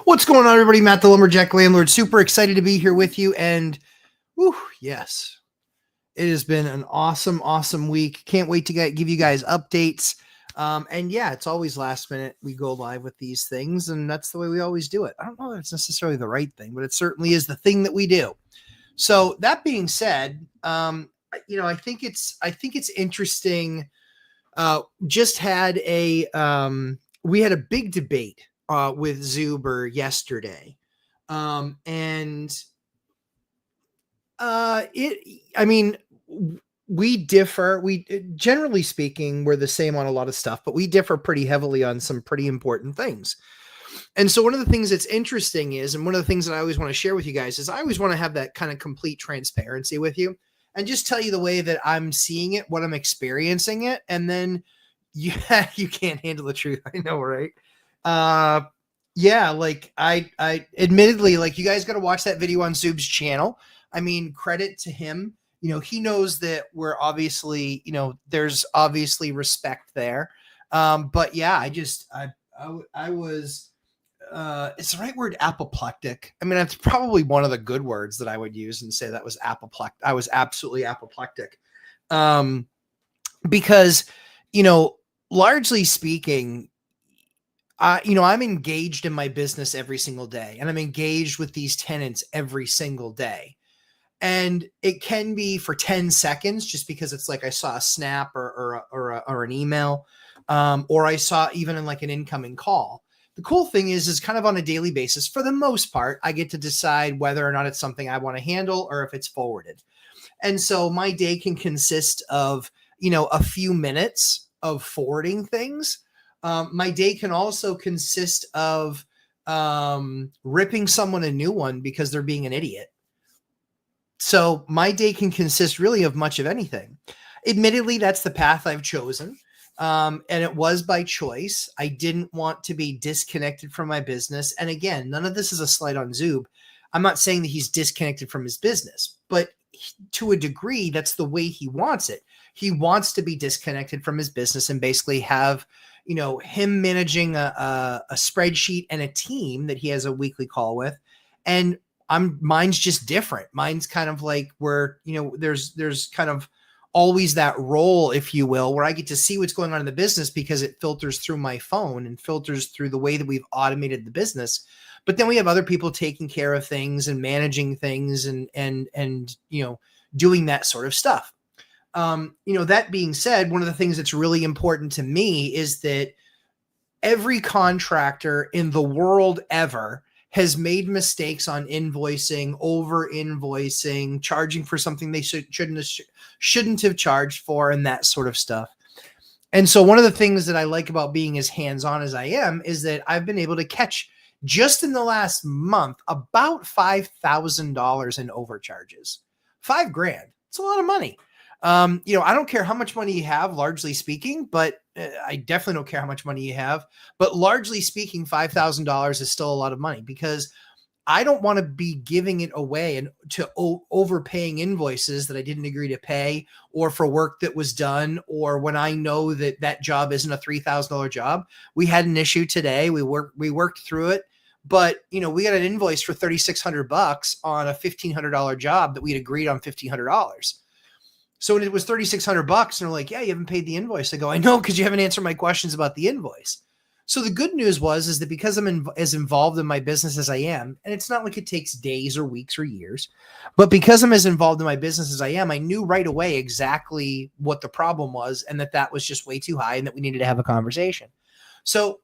What's going on, everybody? Matt the Lumberjack Landlord. Super excited to be here with you. And yes, it has been an awesome week. Can't wait to give you guys updates. And yeah, it's always last minute. We go live with these things, and that's the way we always do it. I don't know if it's necessarily the right thing, but it certainly is the thing that we do. So that being said, I think it's interesting. Just had we had a big debate with Zuber yesterday. We differ. Generally speaking, we're the same on a lot of stuff, but we differ pretty heavily on some pretty important things. And so one of the things that's interesting is, and one of the things that I always want to share with you guys is I always want to have that kind of complete transparency with you and just tell you the way that I'm seeing it, what I'm experiencing it. And then you can't handle the truth. I know, right? Like I admittedly, like, you guys got to watch that video on Zub's channel. I mean, credit to him. He knows that we're obviously, there's obviously respect there. But yeah, I was, it's the right word, apoplectic. I mean, that's probably one of the good words that I would use and say that was apoplectic. I was absolutely apoplectic. Because, largely speaking, I'm engaged in my business every single day, and I'm engaged with these tenants every single day. And it can be for 10 seconds just because it's like I saw a snap or an email, or I saw even in like an incoming call. The cool thing is kind of on a daily basis, for the most part, I get to decide whether or not it's something I want to handle or if it's forwarded. And so my day can consist of, a few minutes of forwarding things. My day can also consist of ripping someone a new one because they're being an idiot. So my day can consist really of much of anything. Admittedly, that's the path I've chosen. And it was by choice. I didn't want to be disconnected from my business. And again, none of this is a slight on Zub. I'm not saying that he's disconnected from his business, but to a degree, that's the way he wants it. He wants to be disconnected from his business and basically have, him managing a spreadsheet and a team that he has a weekly call with. And mine's just different. Mine's kind of like where, there's kind of always that role, if you will, where I get to see what's going on in the business because it filters through my phone and filters through the way that we've automated the business. But then we have other people taking care of things and managing things and doing that sort of stuff. That being said, one of the things that's really important to me is that every contractor in the world ever has made mistakes on invoicing, over invoicing, charging for something they shouldn't have charged for, and that sort of stuff. And so one of the things that I like about being as hands-on as I am is that I've been able to catch, just in the last month, about $5,000 in overcharges. $5,000. It's a lot of money. I don't care how much money you have, largely speaking, but I definitely don't care how much money you have. But largely speaking, $5,000 is still a lot of money because I don't want to be giving it away and to overpaying invoices that I didn't agree to pay, or for work that was done, or when I know that job isn't a $3,000 job. We had an issue today. We worked through it, but we got an invoice for $3,600 on a $1,500 job that we'd agreed on $1,500. So when it was $3,600 and they're like, yeah, you haven't paid the invoice. I go, I know, because you haven't answered my questions about the invoice. So the good news is that because I'm as involved in my business as I am, and it's not like it takes days or weeks or years, but because I'm as involved in my business as I am, I knew right away exactly what the problem was and that was just way too high and that we needed to have a conversation. So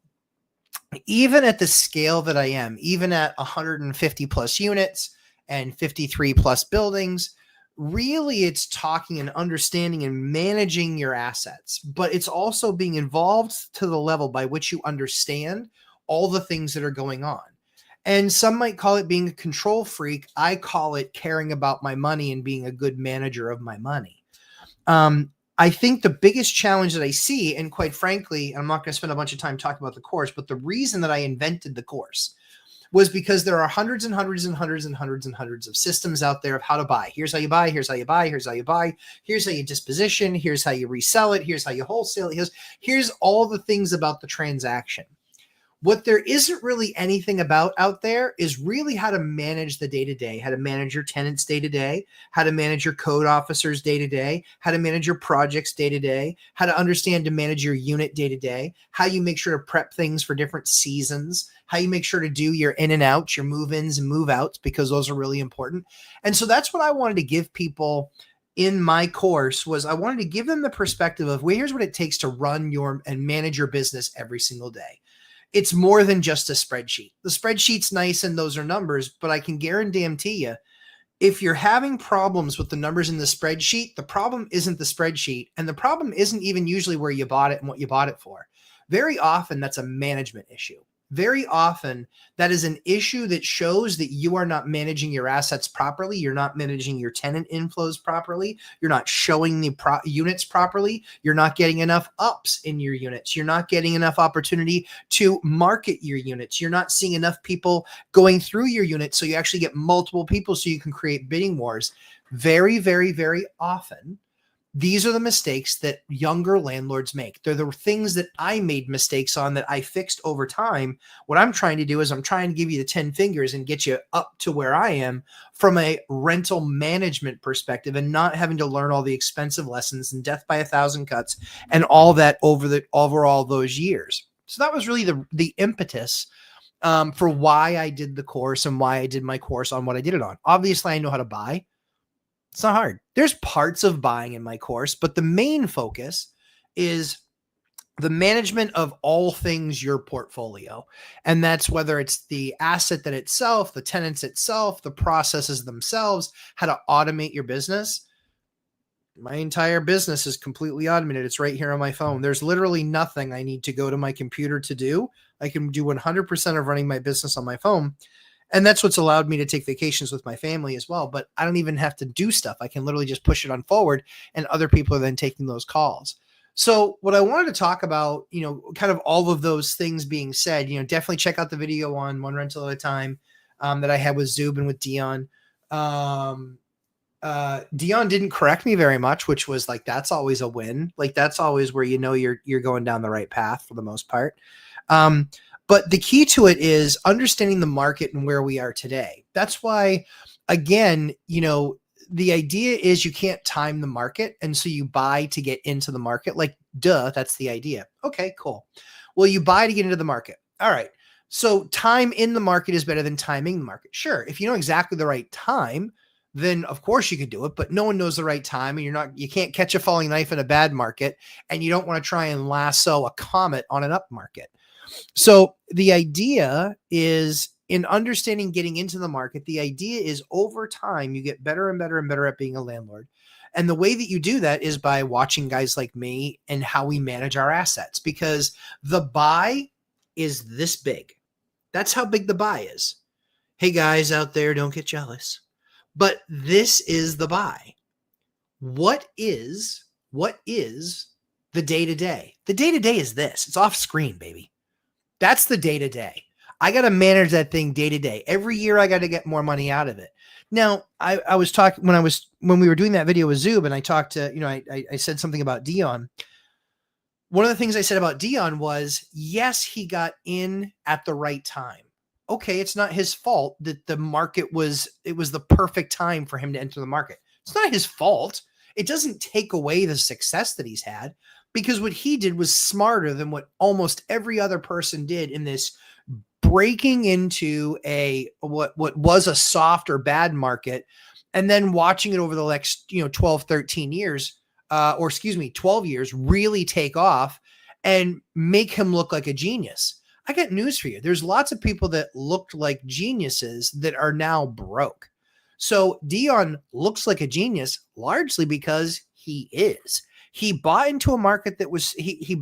even at the scale that I am, even at 150 plus units and 53 plus buildings, really it's talking and understanding and managing your assets, but it's also being involved to the level by which you understand all the things that are going on. And some might call it being a control freak. I call it caring about my money and being a good manager of my money. I think the biggest challenge that I see, and quite frankly, I'm not going to spend a bunch of time talking about the course, but the reason that I invented the course was because there are hundreds and hundreds and hundreds and hundreds and hundreds of systems out there of how to buy. Here's how you buy. Here's how you buy. Here's how you buy. Here's how you disposition. Here's how you resell it. Here's how you wholesale it. Here's all the things about the transaction. What there isn't really anything about out there is really how to manage the day-to-day, how to manage your tenants day-to-day, how to manage your code officers day-to-day, how to manage your projects day-to-day, how to understand to manage your unit day-to-day, how you make sure to prep things for different seasons, how you make sure to do your in and outs, your move-ins and move-outs, because those are really important. And so that's what I wanted to give people in my course. Was I wanted to give them the perspective of, well, here's what it takes to run your and manage your business every single day. It's more than just a spreadsheet. The spreadsheet's nice and those are numbers, but I can guarantee you, if you're having problems with the numbers in the spreadsheet, the problem isn't the spreadsheet, and the problem isn't even usually where you bought it and what you bought it for. Very often that's a management issue. Very often that is an issue that shows that you are not managing your assets properly. You're not managing your tenant inflows properly. You're not showing the units properly. You're not getting enough ups in your units. You're not getting enough opportunity to market your units. You're not seeing enough people going through your units so you actually get multiple people so you can create bidding wars. Very, very, very often, these are the mistakes that younger landlords make. They're the things that I made mistakes on that I fixed over time. What I'm trying to do is I'm trying to give you the 10 fingers and get you up to where I am from a rental management perspective, and not having to learn all the expensive lessons and death by a thousand cuts and all that over all those years. So that was really the impetus for why I did the course and why I did my course on what I did it on. Obviously, I know how to buy. It's not hard. There's parts of buying in my course, but the main focus is the management of all things your portfolio. And that's whether it's the asset that itself, the tenants itself, the processes themselves, how to automate your business. My entire business is completely automated. It's right here on my phone. There's literally nothing I need to go to my computer to do. I can do 100% of running my business on my phone. And that's what's allowed me to take vacations with my family as well. But I don't even have to do stuff. I can literally just push it on forward, and other people are then taking those calls. So what I wanted to talk about, kind of all of those things being said, definitely check out the video on One Rental at a Time that I had with Zub and with Dion. Dion didn't correct me very much, which was like, that's always a win. Like, that's always where you're going down the right path for the most part. But the key to it is understanding the market and where we are today. That's why, again, the idea is you can't time the market. And so you buy to get into the market. Like, duh, that's the idea. Okay, cool. Well, you buy to get into the market. All right. So time in the market is better than timing the market. Sure. If you know exactly the right time, then of course you could do it, but no one knows the right time, and you can't catch a falling knife in a bad market, and you don't want to try and lasso a comet on an up market. So the idea is, in understanding getting into the market, the idea is over time, you get better and better and better at being a landlord. And the way that you do that is by watching guys like me and how we manage our assets, because the buy is this big. That's how big the buy is. Hey guys out there, don't get jealous, but this is the buy. What is the day-to-day? The day-to-day is this. It's off screen, baby. That's the day-to-day. I got to manage that thing day-to-day. Every year I got to get more money out of it. Now, I was talking when we were doing that video with Zub, and I talked to, I said something about Dion. One of the things I said about Dion was, yes, he got in at the right time. Okay, it's not his fault that the market was the perfect time for him to enter the market. It's not his fault. It doesn't take away the success that he's had, because what he did was smarter than what almost every other person did in this breaking into what was a soft or bad market, and then watching it over the next 12, 13 years, 12 years really take off and make him look like a genius. I got news for you. There's lots of people that looked like geniuses that are now broke. So Dion looks like a genius largely because he is. He bought into a market that was, he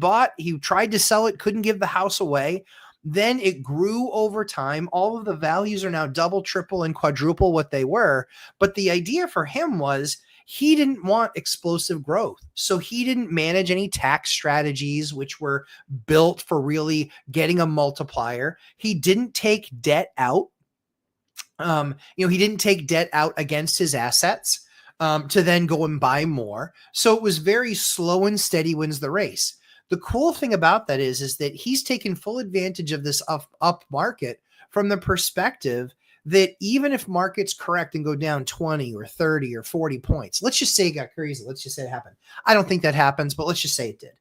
tried to sell it, couldn't give the house away. Then it grew over time. All of the values are now double, triple, and quadruple what they were. But the idea for him was he didn't want explosive growth. So he didn't manage any tax strategies, which were built for really getting a multiplier. He didn't take debt out. He didn't take debt out against his assets to then go and buy more. So it was very slow and steady wins the race. The cool thing about that is that he's taken full advantage of this up market from the perspective that even if markets correct and go down 20 or 30 or 40 points, let's just say it got crazy. Let's just say it happened. I don't think that happens, but let's just say it did.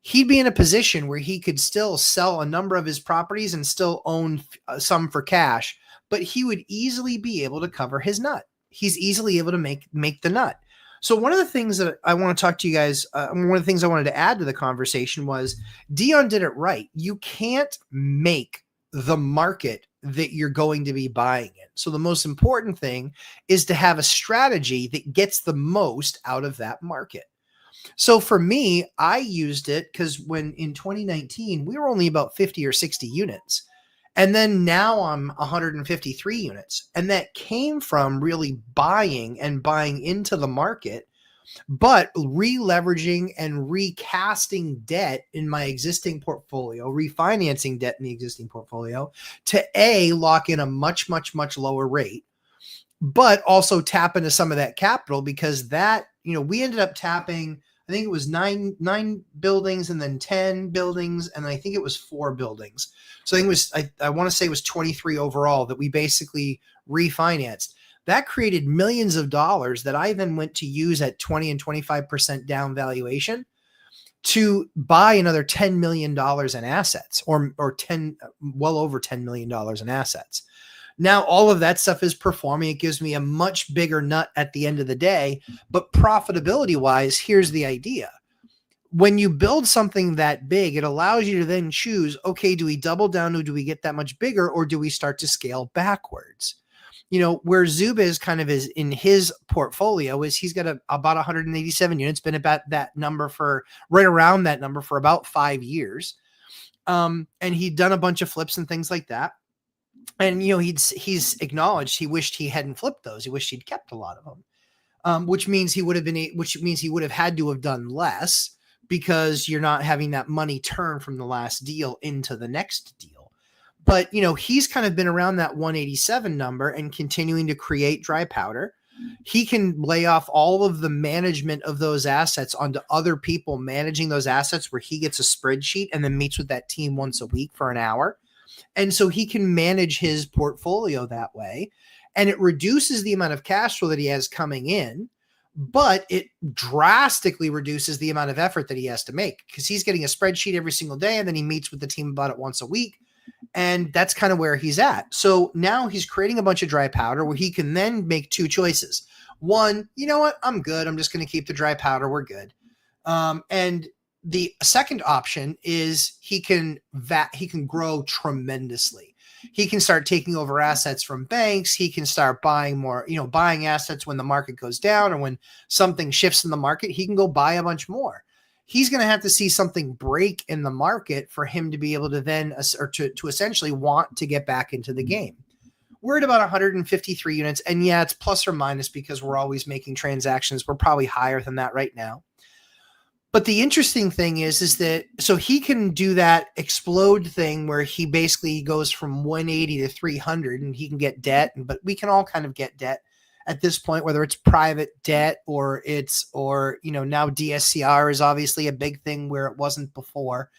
He'd be in a position where he could still sell a number of his properties and still own some for cash, but he would easily be able to cover his nut. He's easily able to make the nut. So one of the things that I want to talk to you guys, one of the things I wanted to add to the conversation was Dion did it right. You can't make the market that you're going to be buying in. So the most important thing is to have a strategy that gets the most out of that market. So for me, I used it because when in 2019, we were only about 50 or 60 units. And then now I'm 153 units. And that came from really buying into the market, but re-leveraging and recasting debt in my existing portfolio, refinancing debt in the existing portfolio to lock in a much, much, much lower rate, but also tap into some of that capital because that, we ended up tapping, I think it was nine buildings and then 10 buildings. And I think it was 4 buildings. So I think it was, I want to say it was 23 overall that we basically refinanced. That created millions of dollars that I then went to use at 20 and 25% down valuation to buy another $10 million in assets or well over $10 million in assets. Now, all of that stuff is performing. It gives me a much bigger nut at the end of the day, but profitability wise, here's the idea. When you build something that big, it allows you to then choose, okay, do we double down or do we get that much bigger or do we start to scale backwards? Where Zuba is kind of is in his portfolio is he's got about 187 units, been about that number for right around that number for about 5 years. And he'd done a bunch of flips and things like that. And, he's acknowledged he wished he hadn't flipped those. He wished he'd kept a lot of them, which means he would have had to have done less because you're not having that money turn from the last deal into the next deal. But, he's kind of been around that 187 number and continuing to create dry powder. He can lay off all of the management of those assets onto other people managing those assets where he gets a spreadsheet and then meets with that team once a week for an hour. And so he can manage his portfolio that way. And it reduces the amount of cash flow that he has coming in, but it drastically reduces the amount of effort that he has to make because he's getting a spreadsheet every single day. And then he meets with the team about it once a week. And that's kind of where he's at. So now he's creating a bunch of dry powder where he can then make 2 choices. One, you know what? I'm good. I'm just going to keep the dry powder. We're good. And the second option is he can grow tremendously. He can start taking over assets from banks. He can start buying more, buying assets when the market goes down or when something shifts in the market, he can go buy a bunch more. He's going to have to see something break in the market for him to be able to then, or to essentially want to get back into the game. We're at about 153 units. And yeah, it's plus or minus because we're always making transactions. We're probably higher than that right now. But the interesting thing is that, so he can do that explode thing where he basically goes from 180 to 300 and he can get debt, but we can all kind of get debt at this point, whether it's private debt or now DSCR is obviously a big thing where it wasn't before.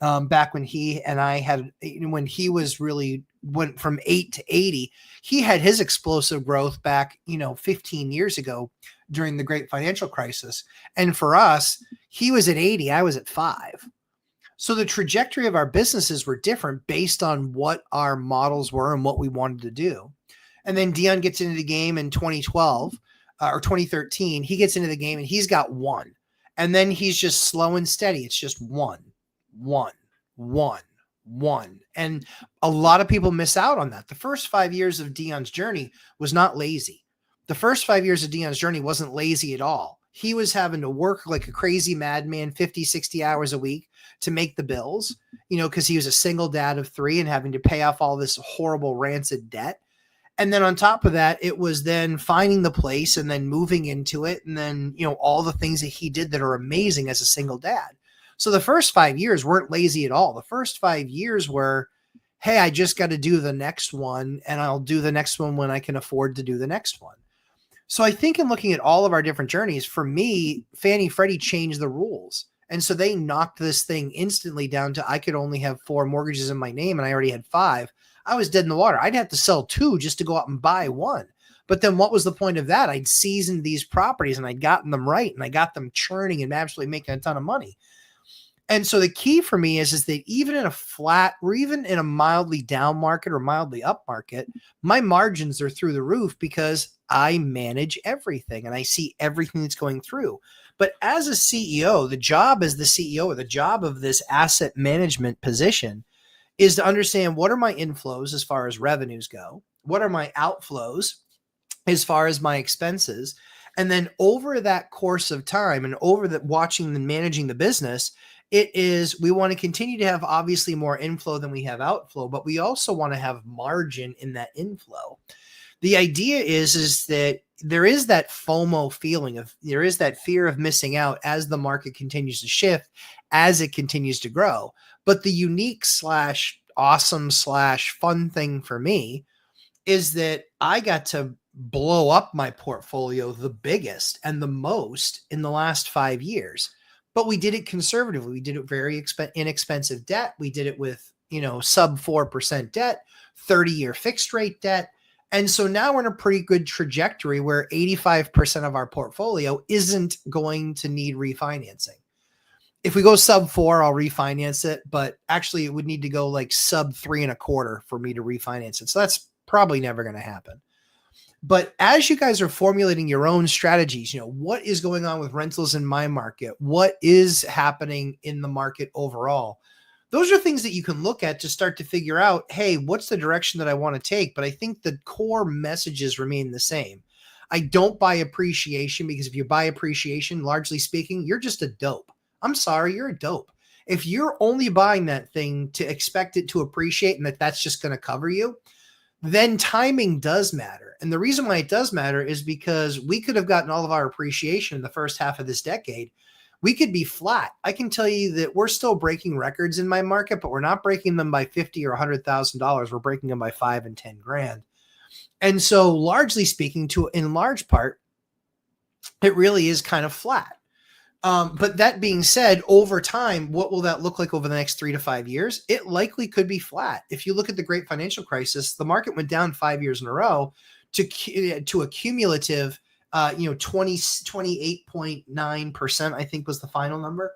Back when he and I had, when he was really went from 8 to 80, he had his explosive growth back, 15 years ago during the great financial crisis. And for us, he was at 80, I was at 5. So the trajectory of our businesses were different based on what our models were and what we wanted to do. And then Dion gets into the game in 2012 or 2013. He gets into the game and he's got 1. And then he's just slow and steady. It's just 1, 1, 1, 1. And a lot of people miss out on that. The first 5 years of Dion's journey was not lazy. The first 5 years of Dion's journey wasn't lazy at all. He was having to work like a crazy madman, 50, 60 hours a week to make the bills, because he was a single dad of 3 and having to pay off all this horrible rancid debt. And then on top of that, it was then finding the place and then moving into it. And then, all the things that he did that are amazing as a single dad. So the first 5 years weren't lazy at all. The first 5 years were, hey, I just got to do the next one and I'll do the next one when I can afford to do the next one. So I think in looking at all of our different journeys, for me, Fannie Freddie changed the rules. And so they knocked this thing instantly down to I could only have 4 mortgages in my name and I already had 5. I was dead in the water. I'd have to sell 2 just to go out and buy 1. But then what was the point of that? I'd seasoned these properties and I'd gotten them right and I got them churning and absolutely making a ton of money. And so the key for me is that even in a flat or even in a mildly down market or mildly up market, my margins are through the roof because I manage everything and I see everything that's going through. But as a CEO, the job as the CEO or the job of this asset management position is to understand what are my inflows as far as revenues go, what are my outflows as far as my expenses, and then over that course of time and over the watching and managing the business, it is we want to continue to have obviously more inflow than we have outflow, but we also want to have margin in that inflow. The idea is that there is that FOMO feeling of there is that fear of missing out as the market continues to shift, as it continues to grow. But the unique slash awesome slash fun thing for me is that I got to blow up my portfolio the biggest and the most in the last 5 years. But we did it conservatively. We did it very inexpensive debt. We did it with, sub 4% debt, 30-year fixed rate debt. And so now we're in a pretty good trajectory where 85% of our portfolio isn't going to need refinancing. If we go sub 4, I'll refinance it, but actually it would need to go like sub 3.25 for me to refinance it. So that's probably never going to happen. But as you guys are formulating your own strategies, what is going on with rentals in my market? What is happening in the market overall? Those are things that you can look at to start to figure out, hey, what's the direction that I want to take? But I think the core messages remain the same. I don't buy appreciation because if you buy appreciation, largely speaking, you're just a dope. I'm sorry, you're a dope. If you're only buying that thing to expect it to appreciate and that's just going to cover you, then timing does matter. And the reason why it does matter is because we could have gotten all of our appreciation in the first half of this decade. We could be flat. I can tell you that we're still breaking records in my market, but we're not breaking them by $50,000 or $100,000. We're breaking them by $5,000 and $10,000. And so largely speaking, in large part, it really is kind of flat. But that being said, over time, what will that look like over the next 3 to 5 years? It likely could be flat. If you look at the great financial crisis, the market went down 5 years in a row to a cumulative, 28.9%, I think was the final number.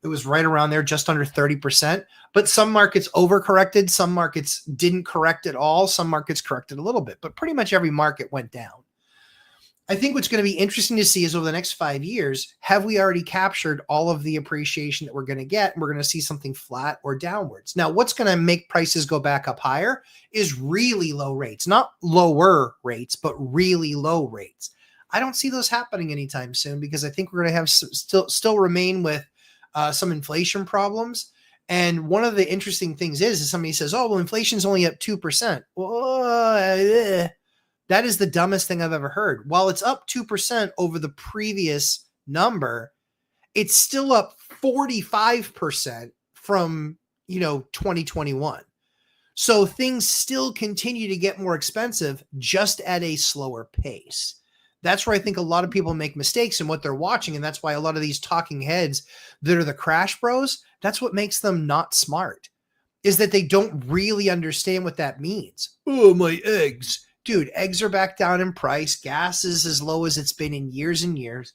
It was right around there, just under 30%. But some markets overcorrected. Some markets didn't correct at all. Some markets corrected a little bit, but pretty much every market went down. I think what's going to be interesting to see is over the next 5 years, have we already captured all of the appreciation that we're going to get? And we're going to see something flat or downwards. Now, what's going to make prices go back up higher is really low rates, not lower rates, but really low rates. I don't see those happening anytime soon because I think we're going to have still remain with some inflation problems. And one of the interesting things is somebody says, oh, well, inflation's only up 2%. Well, that is the dumbest thing I've ever heard. While it's up 2% over the previous number, it's still up 45% from, 2021. So things still continue to get more expensive, just at a slower pace. That's where I think a lot of people make mistakes in what they're watching. And that's why a lot of these talking heads that are the crash bros, that's what makes them not smart, is that they don't really understand what that means. Oh, my eggs. Dude, eggs are back down in price. Gas is as low as it's been in years and years.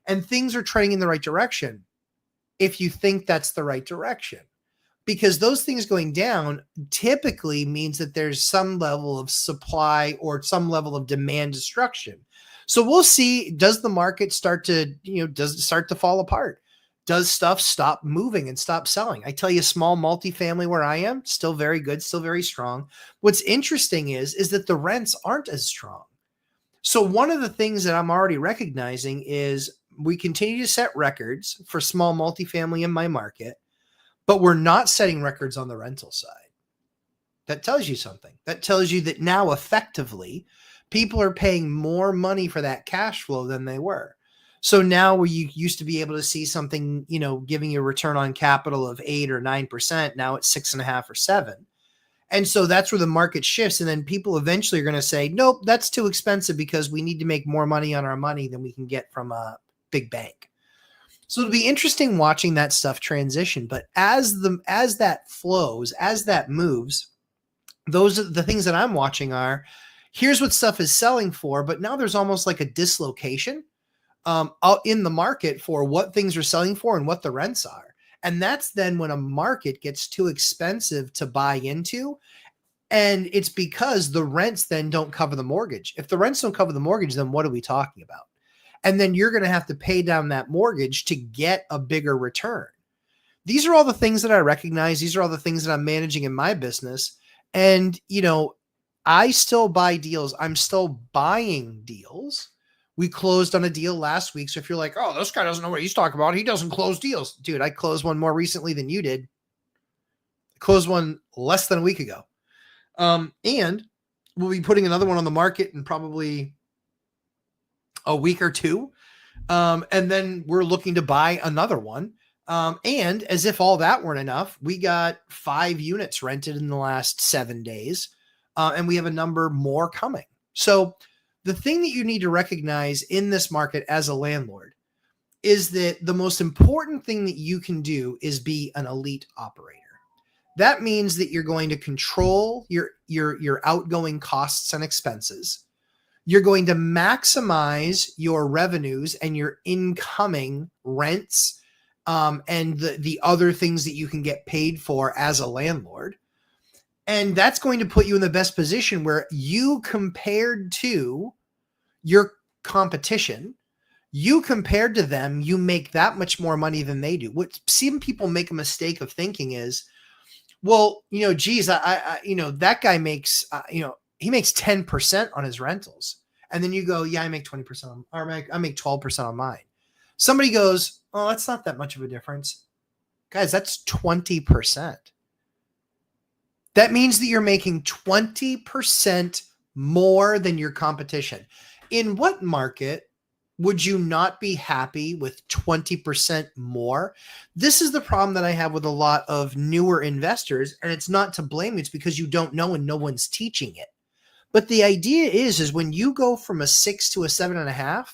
And things are trending in the right direction if you think that's the right direction. Because those things going down typically means that there's some level of supply or some level of demand destruction. So we'll see, does the market start to, does it start to fall apart? Does stuff stop moving and stop selling? I tell you, small multifamily where I am, still very good, still very strong. What's interesting is that the rents aren't as strong. So one of the things that I'm already recognizing is we continue to set records for small multifamily in my market, but we're not setting records on the rental side. That tells you something. That tells you that now effectively people are paying more money for that cash flow than they were. So now where you used to be able to see something, giving you a return on capital of 8 or 9%, now it's 6.5 or 7. And so that's where the market shifts. And then people eventually are going to say, nope, that's too expensive because we need to make more money on our money than we can get from a big bank. So it'll be interesting watching that stuff transition. But as that flows, as that moves, those are the things that I'm watching are here's what stuff is selling for, but now there's almost like a dislocation out in the market for what things are selling for and what the rents are. And that's then when a market gets too expensive to buy into. And it's because the rents then don't cover the mortgage. If the rents don't cover the mortgage, then what are we talking about? And then you're going to have to pay down that mortgage to get a bigger return. These are all the things that I recognize. These are all the things that I'm managing in my business. And, I still buy deals. I'm still buying deals. We closed on a deal last week. So if you're like, oh, this guy doesn't know what he's talking about, he doesn't close deals. Dude, I closed one more recently than you did. I closed one less than a week ago. And we'll be putting another one on the market in probably a week or two. And then we're looking to buy another one. And as if all that weren't enough, we got 5 units rented in the last 7 days. And we have a number more coming. So the thing that you need to recognize in this market as a landlord is that the most important thing that you can do is be an elite operator. That means that you're going to control your outgoing costs and expenses. You're going to maximize your revenues and your incoming rents and the other things that you can get paid for as a landlord. And that's going to put you in the best position where you compared to your competition, you compared to them, you make that much more money than they do. What some people make a mistake of thinking is, well, geez, I that guy makes, he makes 10% on his rentals. And then you go, yeah, I make 20% or I make 12% on mine. Somebody goes, oh, that's not that much of a difference. Guys, that's 20%. That means that you're making 20% more than your competition. In what market would you not be happy with 20% more? This is the problem that I have with a lot of newer investors, and it's not to blame you. It's because you don't know and no one's teaching it. But the idea is when you go from a 6 to a 7.5,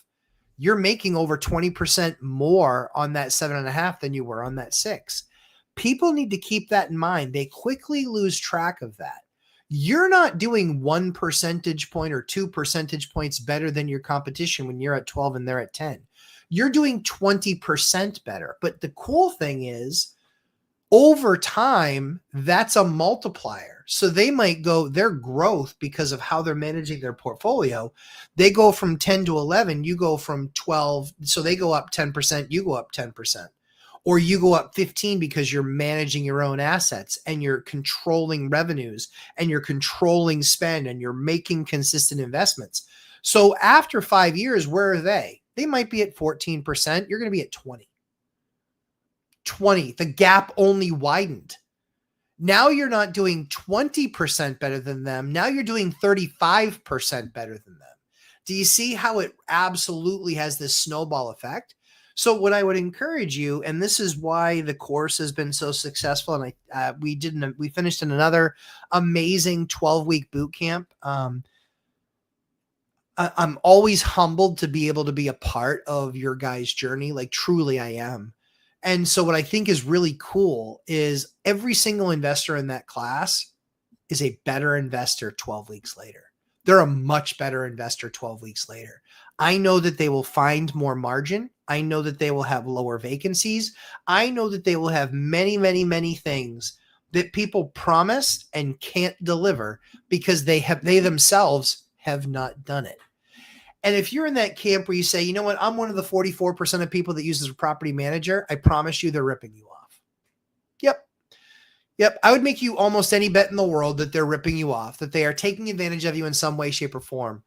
you're making over 20% more on that 7.5 than you were on that 6. People need to keep that in mind. They quickly lose track of that. You're not doing 1 percentage point or 2 percentage points better than your competition when you're at 12 and they're at 10. You're doing 20% better. But the cool thing is, over time, that's a multiplier. So they might go, their growth, because of how they're managing their portfolio, they go from 10 to 11, you go from 12. So they go up 10%, you go up 10%. Or you go up 15 because you're managing your own assets and you're controlling revenues and you're controlling spend and you're making consistent investments. So after 5 years, where are they? They might be at 14%. You're going to be at 20. 20. The gap only widened. Now you're not doing 20% better than them. Now you're doing 35% better than them. Do you see how it absolutely has this snowball effect? So what I would encourage you, and this is why the course has been so successful, and we finished in another amazing 12-week boot camp. I'm always humbled to be able to be a part of your guys' journey. Like truly I am. And so what I think is really cool is every single investor in that class is a better investor 12 weeks later. They're a much better investor 12 weeks later. I know that they will find more margin. I know that they will have lower vacancies. I know that they will have many, many, many things that people promised and can't deliver because they themselves have not done it. And if you're in that camp where you say, you know what, I'm one of the 44% of people that uses a property manager, I promise you they're ripping you off. Yep. I would make you almost any bet in the world that they're ripping you off, that they are taking advantage of you in some way, shape, or form.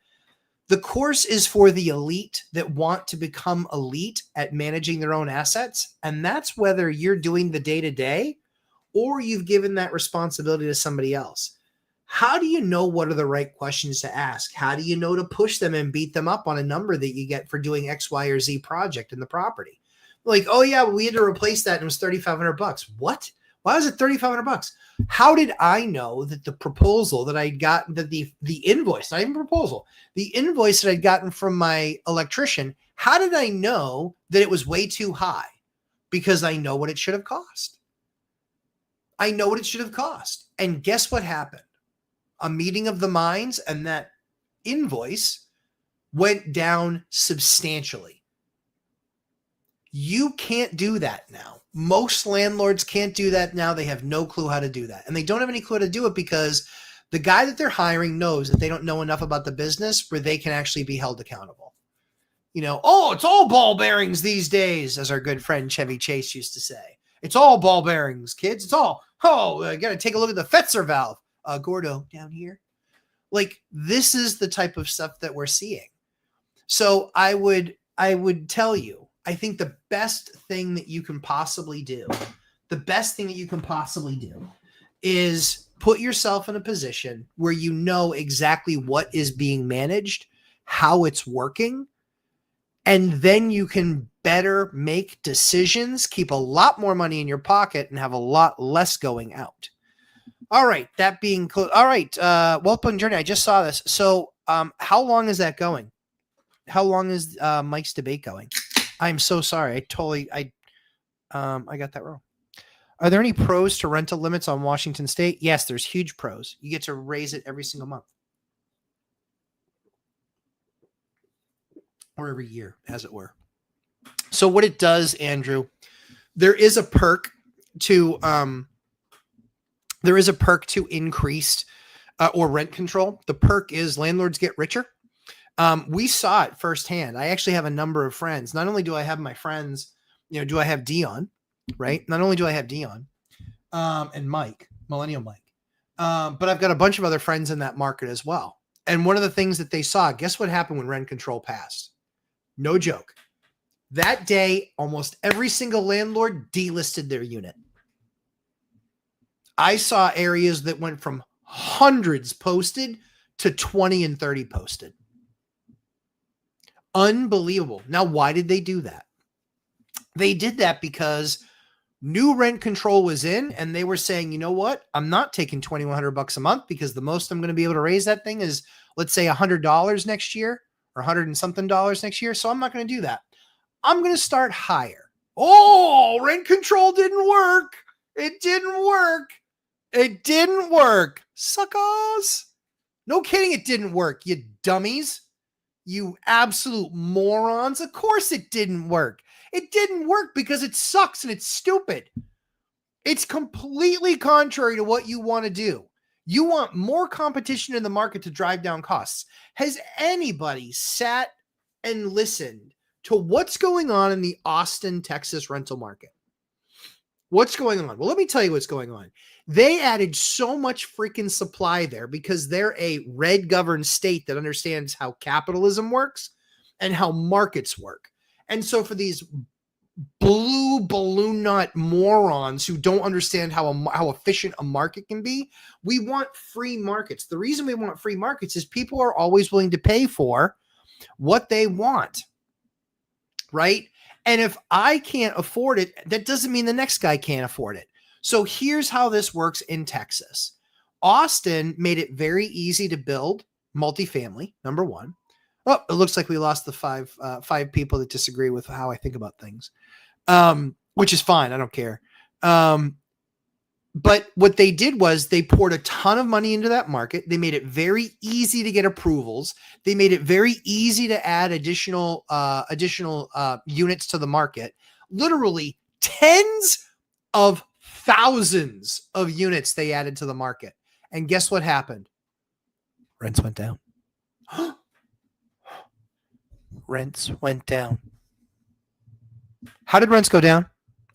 The course is for the elite that want to become elite at managing their own assets. And that's whether you're doing the day-to-day or you've given that responsibility to somebody else. How do you know what are the right questions to ask? How do you know to push them and beat them up on a number that you get for doing X, Y, or Z project in the property? Like, oh yeah, we had to replace that and it was $3,500. What? Why was it $3,500? How did I know that the proposal that I'd gotten, that the invoice, not even proposal, the invoice that I'd gotten from my electrician, how did I know that it was way too high? because I know what it should have cost. I know what it should have cost. And guess what happened? A meeting of the minds, and that invoice went down substantially. You can't do that now. Most landlords can't do that now. They have no clue how to do that. And they don't have any clue how to do it because the guy that they're hiring knows that they don't know enough about the business where they can actually be held accountable. Oh, it's all ball bearings these days, as our good friend Chevy Chase used to say. It's all ball bearings, kids. It's all, I got to take a look at the Fetzer valve. Gordo, down here. Like, this is the type of stuff that we're seeing. So I would tell you, I think the best thing that you can possibly do is put yourself in a position where you know exactly what is being managed, how it's working, and then you can better make decisions, keep a lot more money in your pocket, and have a lot less going out. All right, that being close. All right, Welcome Journey. I just saw this. So, how long is that going? How long is Mike's debate going? I'm so sorry. I got that wrong. Are there any pros to rental limits on Washington State? Yes, there's huge pros. You get to raise it every single month. Or every year, as it were. So what it does, Andrew, there is a perk to increased or rent control. The perk is landlords get richer. We saw it firsthand. I actually have a number of friends. Not only do I have my friends, do I have Dion, right? Not only do I have Dion and Mike, Millennial Mike, but I've got a bunch of other friends in that market as well. And one of the things that they saw, guess what happened when rent control passed? No joke. That day, almost every single landlord delisted their unit. I saw areas that went from hundreds posted to 20 and 30 posted. Unbelievable. Now, why did they do that? They did that because new rent control was in, and they were saying, you know what? I'm not taking $2,100 a month because the most I'm going to be able to raise that thing is, let's say, $100 next year or $100 and something next year. So I'm not going to do that. I'm going to start higher. Oh, rent control didn't work. It didn't work. It didn't work. Suckers. No kidding. It didn't work. You dummies. You absolute morons. Of course it didn't work. It didn't work because it sucks and it's stupid. It's completely contrary to what you want to do. You want more competition in the market to drive down costs. Has anybody sat and listened to what's going on in the Austin, Texas rental market? What's going on? Well, let me tell you what's going on. They added so much freaking supply there because they're a red governed state that understands how capitalism works and how markets work. And so for these blue balloon nut morons who don't understand how efficient a market can be, we want free markets. The reason we want free markets is people are always willing to pay for what they want, right? And if I can't afford it, that doesn't mean the next guy can't afford it. So here's how this works in Texas. Austin made it very easy to build multifamily, number one. Oh, it looks like we lost the five people that disagree with how I think about things, which is fine. I don't care. But what they did was they poured a ton of money into that market. They made it very easy to get approvals. They made it very easy to add additional units to the market. Literally tens of thousands of units they added to the market. And guess what happened? Rents went down. Rents went down. How did rents go down?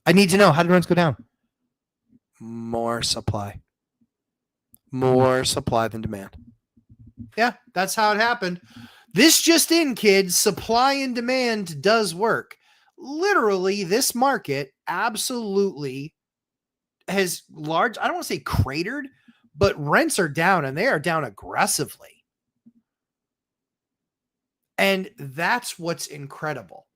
I need to know. How did rents go down? More supply. More supply than demand. Yeah, that's how it happened. This just in, kids. Supply and demand does work. Literally, this market absolutely has large, I don't want to say cratered, but rents are down, and they are down aggressively. And that's what's incredible.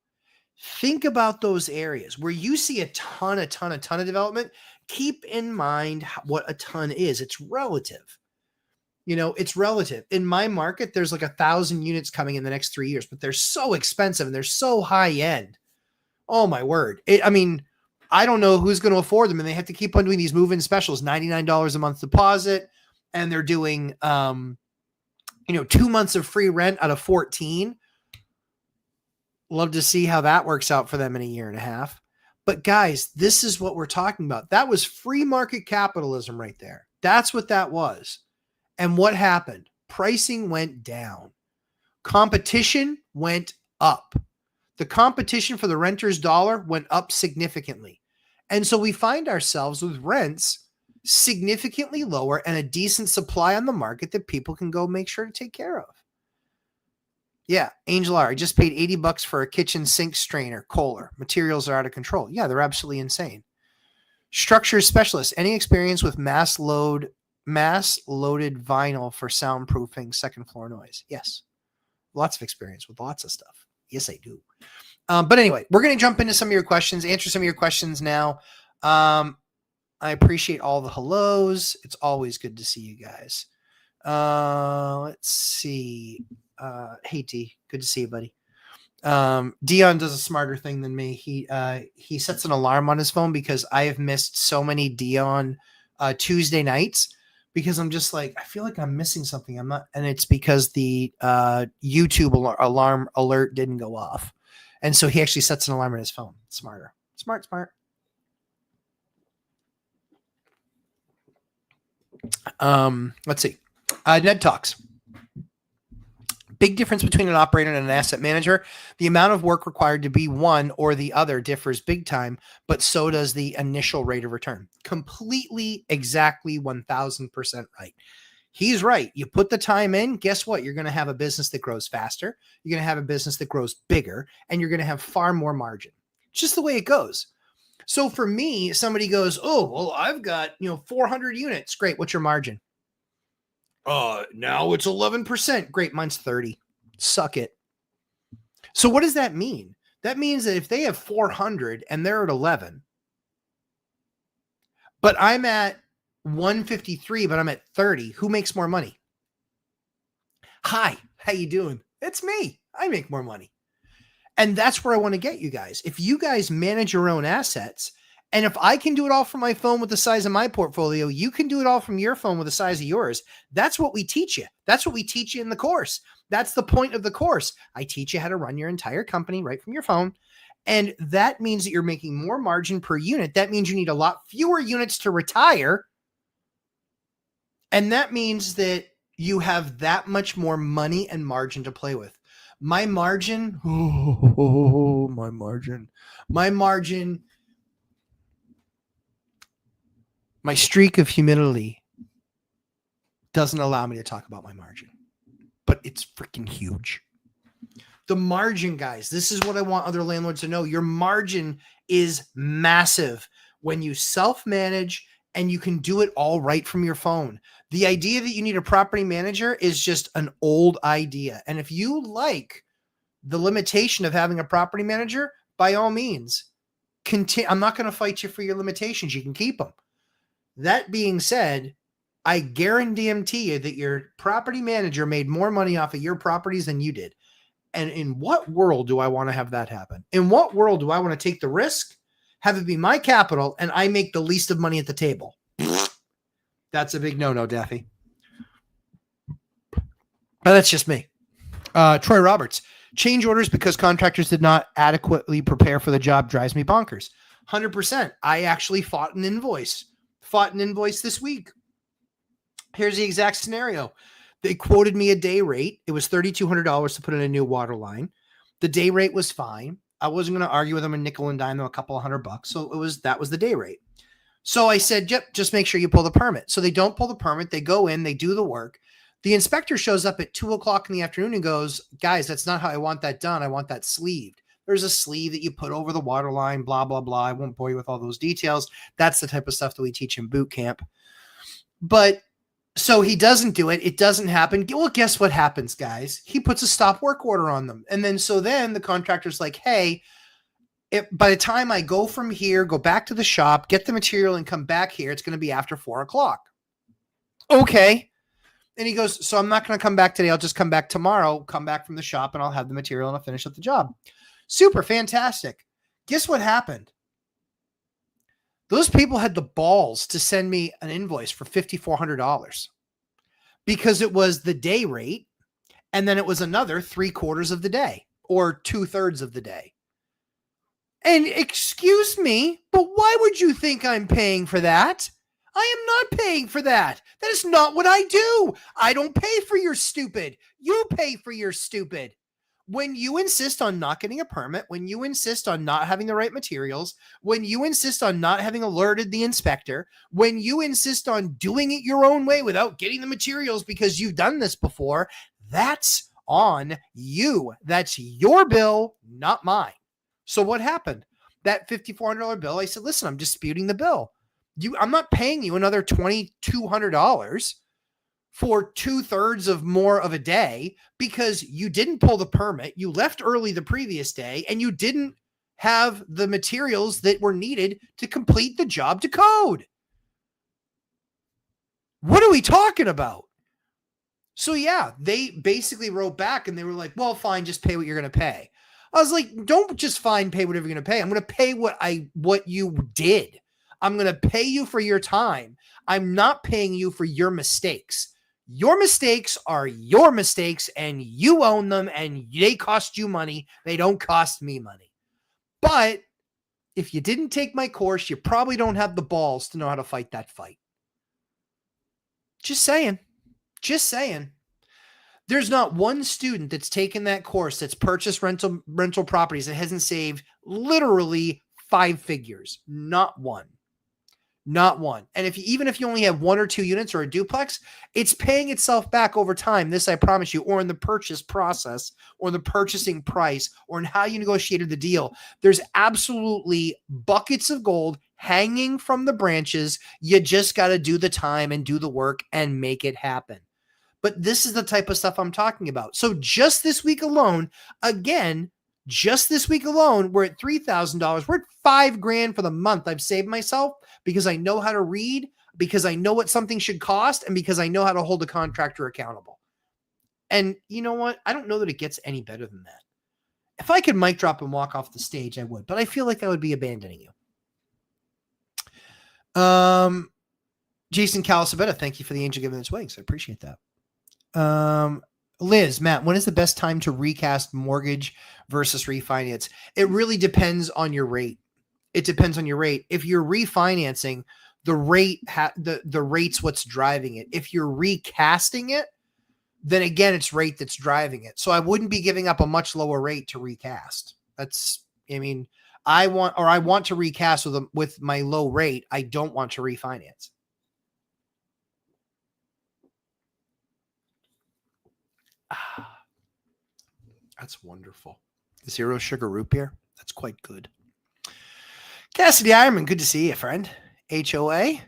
Think about those areas where you see a ton of development. Keep in mind what a ton is. It's relative. It's relative. In my market, there's like 1,000 units coming in the next 3 years, but they're so expensive and they're so high end. Oh my word. I don't know who's going to afford them. And they have to keep on doing these move-in specials, $99 a month deposit. And they're doing, 2 months of free rent out of 14. Love to see how that works out for them in a year and a half. But guys, this is what we're talking about. That was free market capitalism right there. That's what that was. And what happened? Pricing went down. Competition went up. The competition for the renter's dollar went up significantly. And so we find ourselves with rents significantly lower and a decent supply on the market that people can go make sure to take care of. Yeah, Angel R, I just paid $80 for a kitchen sink strainer, Kohler. Materials are out of control. Yeah, they're absolutely insane. Structure specialist, any experience with mass loaded vinyl for soundproofing second floor noise? Yes. Lots of experience with lots of stuff. Yes, I do. But anyway, we're going to jump into some of your questions, answer some of your questions now. I appreciate all the hellos. It's always good to see you guys. Let's see. Hey D, good to see you, buddy. Dion does a smarter thing than me. He sets an alarm on his phone because I have missed so many Dion Tuesday nights because I'm just like, I feel like I'm missing something. I'm not, and it's because the YouTube alarm alert didn't go off. And so he actually sets an alarm on his phone. Smart. Let's see. Ned talks. Big difference between an operator and an asset manager. The amount of work required to be one or the other differs big time, but so does the initial rate of return. Completely, exactly 1000% right. He's right. You put the time in, guess what? You're going to have a business that grows faster. You're going to have a business that grows bigger, and you're going to have far more margin. It's just the way it goes. So for me, somebody goes, oh, well, I've got, 400 units. Great. What's your margin? Now it's 11%. Great. Mine's 30. Suck it. So what does that mean? That means that if they have 400 and they're at 11, but I'm at 153, but I'm at 30, who makes more money? Hi, how you doing? It's me. I make more money. And that's where I want to get you guys. If you guys manage your own assets, and if I can do it all from my phone with the size of my portfolio, you can do it all from your phone with the size of yours. That's what we teach you. That's what we teach you in the course. That's the point of the course. I teach you how to run your entire company right from your phone. And that means that you're making more margin per unit. That means you need a lot fewer units to retire. And that means that you have that much more money and margin to play with. My margin, my streak of humility doesn't allow me to talk about my margin, but it's freaking huge. The margin, guys, this is what I want other landlords to know. Your margin is massive when you self-manage and you can do it all right from your phone. The idea that you need a property manager is just an old idea. And if you like the limitation of having a property manager, by all means, I'm not going to fight you for your limitations. You can keep them. That being said, I guarantee you that your property manager made more money off of your properties than you did. And in what world do I want to have that happen? In what world do I want to take the risk, have it be my capital, and I make the least of money at the table? That's a big no-no, Daffy. But that's just me. Troy Roberts. Change orders because contractors did not adequately prepare for the job drives me bonkers. 100%. I actually fought an invoice this week. Here's the exact scenario. They quoted me a day rate. It was $3,200 to put in a new water line. The day rate was fine. I wasn't going to argue with them and nickel and dime them a couple of $100. So that was the day rate. So I said, yep, just make sure you pull the permit. So they don't pull the permit. They go in, they do the work. The inspector shows up at 2:00 in the afternoon and goes, guys, that's not how I want that done. I want that sleeved. There's a sleeve that you put over the water line, blah, blah, blah. I won't bore you with all those details. That's the type of stuff that we teach in boot camp. But so he doesn't do it. It doesn't happen. Well, guess what happens, guys? He puts a stop work order on them. And then the contractor's like, hey, by the time I go from here, go back to the shop, get the material and come back here, it's going to be after 4:00. Okay. And he goes, so I'm not going to come back today. I'll just come back tomorrow, come back from the shop, and I'll have the material and I'll finish up the job. Super fantastic. Guess what happened? Those people had the balls to send me an invoice for $5,400 because it was the day rate. And then it was another 3/4 of the day or 2/3 of the day. And excuse me, but why would you think I'm paying for that? I am not paying for that. That is not what I do. I don't pay for your stupid. You pay for your stupid. When you insist on not getting a permit, when you insist on not having the right materials, when you insist on not having alerted the inspector, when you insist on doing it your own way without getting the materials because you've done this before, that's on you. That's your bill, not mine. So what happened? That $5,400 bill, I said, listen, I'm disputing the bill. I'm not paying you another $2,200 for 2/3 of more of a day because you didn't pull the permit, you left early the previous day, and you didn't have the materials that were needed to complete the job to code. What are we talking about? So yeah, they basically wrote back and they were like, well, fine, just pay what you're going to pay. I was like, don't just fine pay whatever you're going to pay. I'm going to pay what you did. I'm going to pay you for your time. I'm not paying you for your mistakes. Your mistakes are your mistakes and you own them and they cost you money. They don't cost me money. But if you didn't take my course, you probably don't have the balls to know how to fight that fight. Just saying. Just saying. There's not one student that's taken that course that's purchased rental properties that hasn't saved literally 5 figures. Not one. Not one. And even if you only have 1 or 2 units or a duplex, it's paying itself back over time. This I promise you, or in the purchase process, or the purchasing price, or in how you negotiated the deal. There's absolutely buckets of gold hanging from the branches. You just got to do the time and do the work and make it happen. But this is the type of stuff I'm talking about. So just this week alone, again, just this week alone, we're at $3,000. We're at $5,000 for the month I've saved myself because I know how to read, because I know what something should cost, and because I know how to hold a contractor accountable. And you know what? I don't know that it gets any better than that. If I could mic drop and walk off the stage, I would, but I feel like I would be abandoning you. Jason Calasabetta, thank you for the angel giving its wings. I appreciate that. Liz, Matt, when is the best time to recast mortgage versus refinance? It really depends on your rate. It depends on your rate. If you're refinancing, the rate, the rate's what's driving it. If you're recasting it, then again, it's rate that's driving it. So I wouldn't be giving up a much lower rate to recast. I want to recast with my low rate. I don't want to refinance. That's wonderful. 0 sugar root beer. That's quite good. Cassidy Ironman, good to see you, friend. HOA,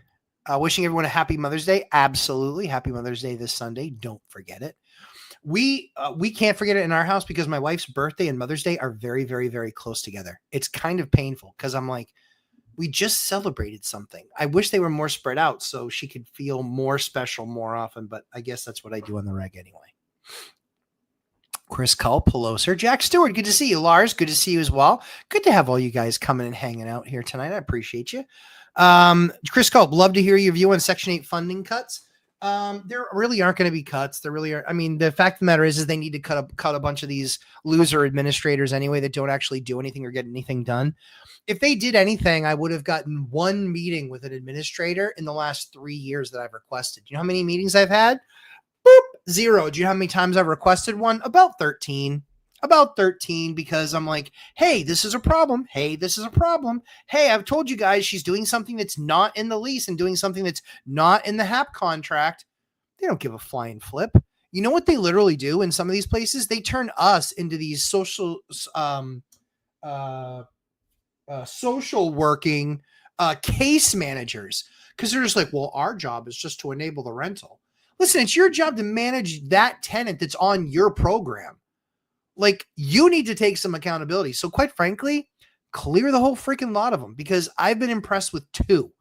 wishing everyone a happy Mother's Day. Absolutely. Happy Mother's Day this Sunday. Don't forget it. We can't forget it in our house because my wife's birthday and Mother's Day are very, very, very close together. It's kind of painful because I'm like, we just celebrated something. I wish they were more spread out so she could feel more special more often, but I guess that's what I do on the reg anyway. Chris Culp, hello, sir. Jack Stewart, good to see you. Lars, good to see you as well. Good to have all you guys coming and hanging out here tonight. I appreciate you. Chris Culp, love to hear your view on Section 8 funding cuts. There really aren't going to be cuts. There really are. I mean, the fact of the matter is they need to cut a bunch of these loser administrators anyway that don't actually do anything or get anything done. If they did anything, I would have gotten 1 meeting with an administrator in the last 3 years that I've requested. You know how many meetings I've had? Boop, 0. Do you know how many times I've requested one? About 13. About 13 because I'm like, hey, this is a problem. Hey, this is a problem. Hey, I've told you guys she's doing something that's not in the lease and doing something that's not in the HAP contract. They don't give a flying flip. You know what they literally do in some of these places? They turn us into these social working case managers because they're just like, well, our job is just to enable the rental. Listen, it's your job to manage that tenant that's on your program. Like, you need to take some accountability. So quite frankly, clear the whole freaking lot of them because I've been impressed with 2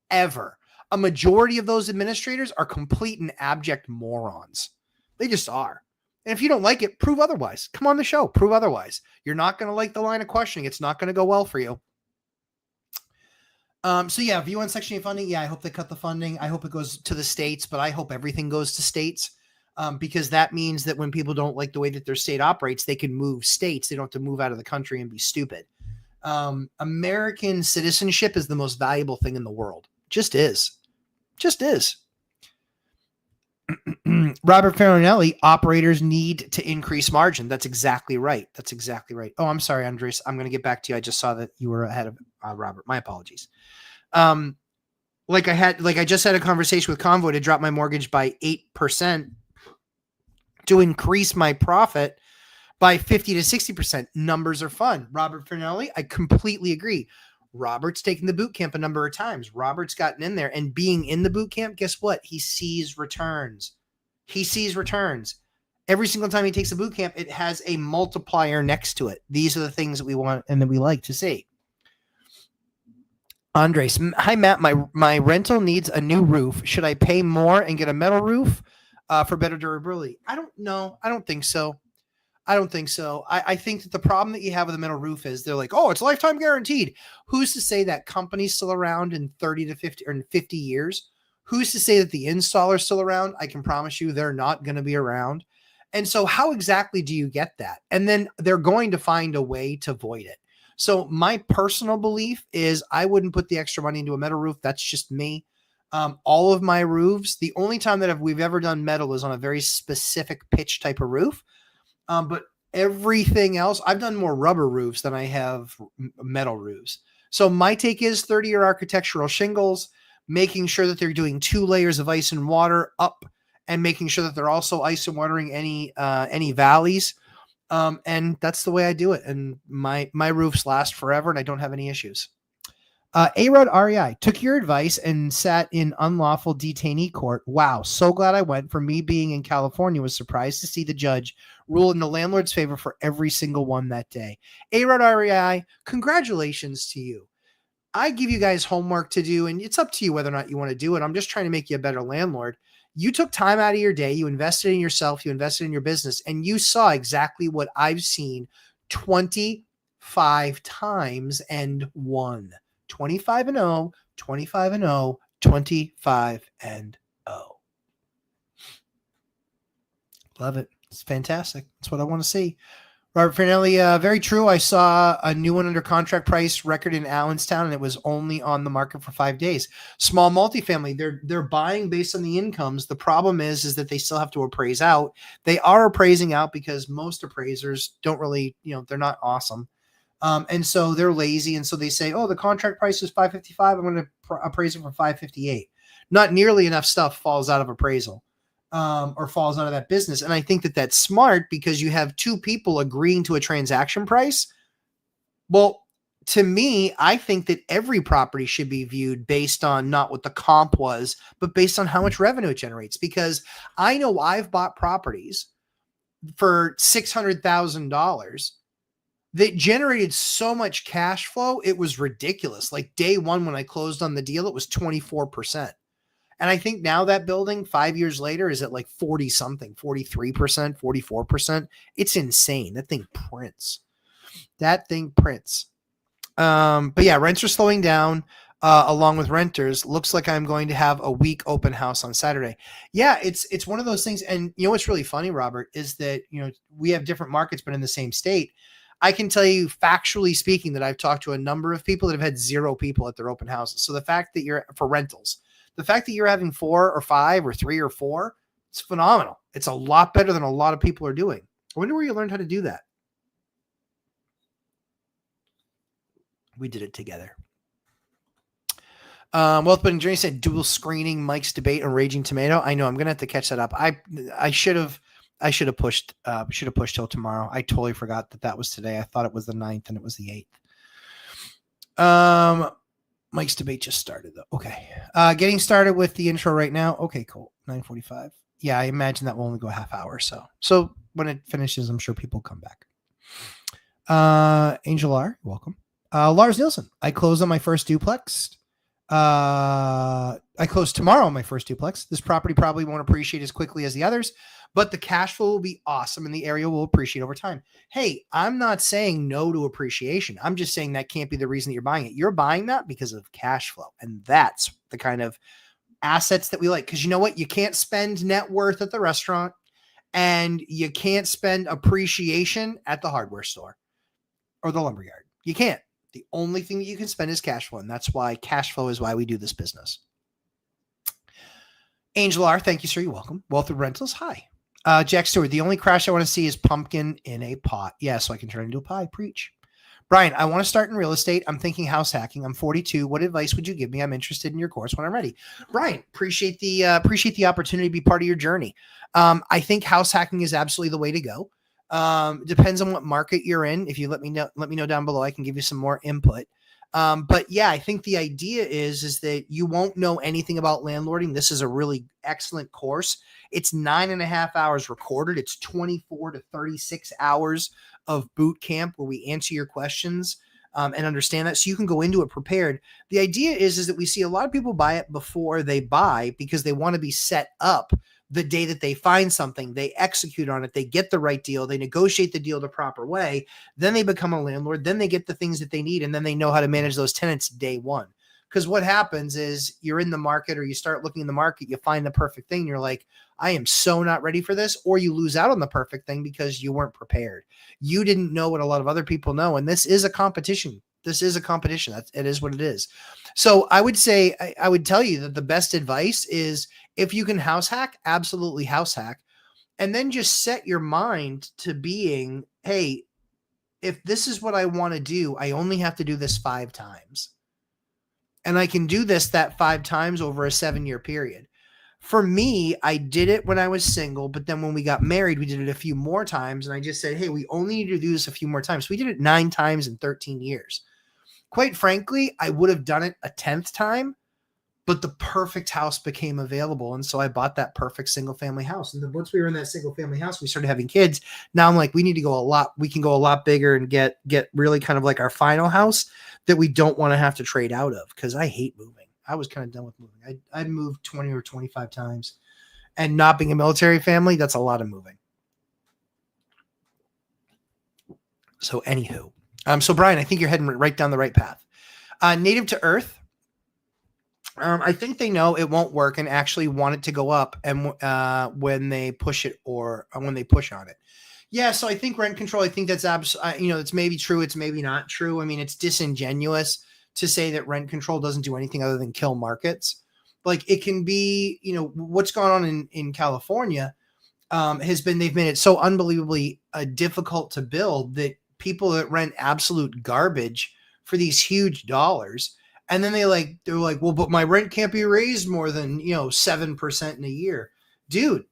ever. A majority of those administrators are complete and abject morons. They just are. And if you don't like it, prove otherwise. Come on the show, prove otherwise. You're not going to like the line of questioning. It's not going to go well for you. So yeah, view on Section 8 funding. Yeah, I hope they cut the funding. I hope it goes to the states, but I hope everything goes to states, because that means that when people don't like the way that their state operates, they can move states. They don't have to move out of the country and be stupid. American citizenship is the most valuable thing in the world. Just is. Just is. Robert Farinelli, operators need to increase margin. That's exactly right. That's exactly right. Oh, I'm sorry, Andres. I'm going to get back to you. I just saw that you were ahead of Robert. My apologies. Like I just had a conversation with Convoy to drop my mortgage by 8% to increase my profit by 50 to 60%. Numbers are fun. Robert Farinelli, I completely agree. Robert's taken the boot camp a number of times. Robert's gotten in there, and being in the boot camp, guess what? He sees returns. He sees returns. Every single time he takes a boot camp, it has a multiplier next to it. These are the things that we want and that we like to see. Andres, hi Matt. My rental needs a new roof. Should I pay more and get a metal roof for better durability? I don't know. I don't think so. I think that the problem that you have with a metal roof is they're like, oh, it's lifetime guaranteed. Who's to say that company's still around in 30 to 50 or in 50 years? Who's to say that the installer's still around? I can promise you they're not going to be around. And so how exactly do you get that? And then they're going to find a way to void it. So my personal belief is I wouldn't put the extra money into a metal roof. That's just me. All of my roofs, the only time that we've ever done metal is on a very specific pitch type of roof. But everything else, I've done more rubber roofs than I have metal roofs. So my take is 30-year architectural shingles, making sure that they're doing 2 layers of ice and water up, and making sure that they're also ice and watering any valleys. And that's the way I do it. And my roofs last forever, and I don't have any issues. A-Rod REI took your advice and sat in unlawful detainee court. Wow, so glad I went. For me, being in California, was surprised to see the judge rule in the landlord's favor for every single one that day. A-Rod REI, congratulations to you. I give you guys homework to do, and it's up to you whether or not you want to do it. I'm just trying to make you a better landlord. You took time out of your day, you invested in yourself, you invested in your business, and you saw exactly what I've seen 25 times and won. 25 and 0, 25 and 0, 25 and 0. Love it. It's fantastic. That's what I want to see. Robert Farinelli, very true. I saw a new one under contract price record in Allenstown, and it was only on the market for 5 days. Small multifamily, they're buying based on the incomes. The problem is that they still have to appraise out. They are appraising out because most appraisers don't really, they're not awesome. And so they're lazy. And so they say, oh, the contract price is $555. I'm going to appraise it for $558. Not nearly enough stuff falls out of appraisal or falls out of that business. And I think that that's smart because you have 2 people agreeing to a transaction price. Well, to me, I think that every property should be viewed based on not what the comp was, but based on how much revenue it generates. Because I know I've bought properties for $600,000 that generated so much cash flow, it was ridiculous. Like day one, when I closed on the deal, it was 24%. And I think now that building 5 years later is at like 40 something, 43%, 44%. It's insane. That thing prints. But yeah, rents are slowing down along with renters. Looks like I'm going to have a week open house on Saturday. Yeah, it's one of those things. And what's really funny, Robert, is that, we have different markets, but in the same state. I can tell you factually speaking that I've talked to a number of people that have had 0 people at their open houses. So the fact that you're for rentals, the fact that you're having 4 or 5 or 3 or 4, it's phenomenal. It's a lot better than a lot of people are doing. I wonder where you learned how to do that. We did it together. Wealth Building Journey said dual screening Mike's debate on Raging Tomato. I know I'm going to have to catch that up. I should have pushed till tomorrow. I totally forgot that was today. I thought it was the 9th and it was the 8th. Mike's debate just started though. Okay. Getting started with the intro right now. Okay, cool. 9:45. Yeah, I imagine that will only go a half hour. So when it finishes, I'm sure people come back. Angel R, welcome. Lars Nielsen. I closed on my first duplex. I close tomorrow on my first duplex. This property probably won't appreciate as quickly as the others, but the cash flow will be awesome and the area will appreciate over time. Hey, I'm not saying no to appreciation. I'm just saying that can't be the reason that you're buying it. You're buying that because of cash flow. And that's the kind of assets that we like. Because you know what? You can't spend net worth at the restaurant and you can't spend appreciation at the hardware store or the lumberyard. You can't. The only thing that you can spend is cash flow. And that's why cash flow is why we do this business. Angel R, thank you, sir. You're welcome. Wealth of Rentals, hi. Jack Stewart, the only crash I want to see is pumpkin in a pot. Yeah, so I can turn it into a pie. Preach. Brian, I want to start in real estate. I'm thinking house hacking. I'm 42. What advice would you give me? I'm interested in your course when I'm ready. Brian, appreciate the opportunity to be part of your journey. I think house hacking is absolutely the way to go. Depends on what market you're in. If you let me know down below, I can give you some more input. But yeah, I think the idea is that you won't know anything about landlording. This is a really excellent course. It's 9.5 hours recorded. It's 24 to 36 hours of boot camp where we answer your questions and understand that. So you can go into it prepared. The idea is that we see a lot of people buy it before they buy because they want to be set up the day that they find something, they execute on it, they get the right deal, they negotiate the deal the proper way, then they become a landlord, then they get the things that they need, and then they know how to manage those tenants day one. Because what happens is you're in the market or you start looking in the market, you find the perfect thing, and you're like, I am so not ready for this, or you lose out on the perfect thing because you weren't prepared. You didn't know what a lot of other people know, and this is a competition. This is a competition. It is what it is. So I would say, I would tell you that the best advice is if you can house hack, absolutely house hack. And then just set your mind to being, hey, if this is what I want to do, I only have to do this 5 times. And I can do that 5 times over a 7-year period. For me, I did it when I was single, but then when we got married, we did it a few more times. And I just said, hey, we only need to do this a few more times. We did it 9 times in 13 years. Quite frankly, I would have done it a 10th time, but the perfect house became available. And so I bought that perfect single family house. And then once we were in that single family house, we started having kids. Now I'm like, we need to go a lot. We can go a lot bigger and get really kind of like our final house that we don't want to have to trade out of. Cause I hate moving. I was kind of done with moving. I'd moved 20 or 25 times, and not being a military family, that's a lot of moving. So anywho, so Brian, I think you're heading right down the right path. Native to Earth. I think they know it won't work and actually want it to go up, and when they push it or when they push on it. Yeah, so I think rent control. I think that's it's maybe true. It's maybe not true. I mean, it's disingenuous to say that rent control doesn't do anything other than kill markets. Like it can be, what's going on in California has been they've made it so unbelievably difficult to build that people that rent absolute garbage for these huge dollars. And then they're like, well, but my rent can't be raised more than, 7% in a year. Dude,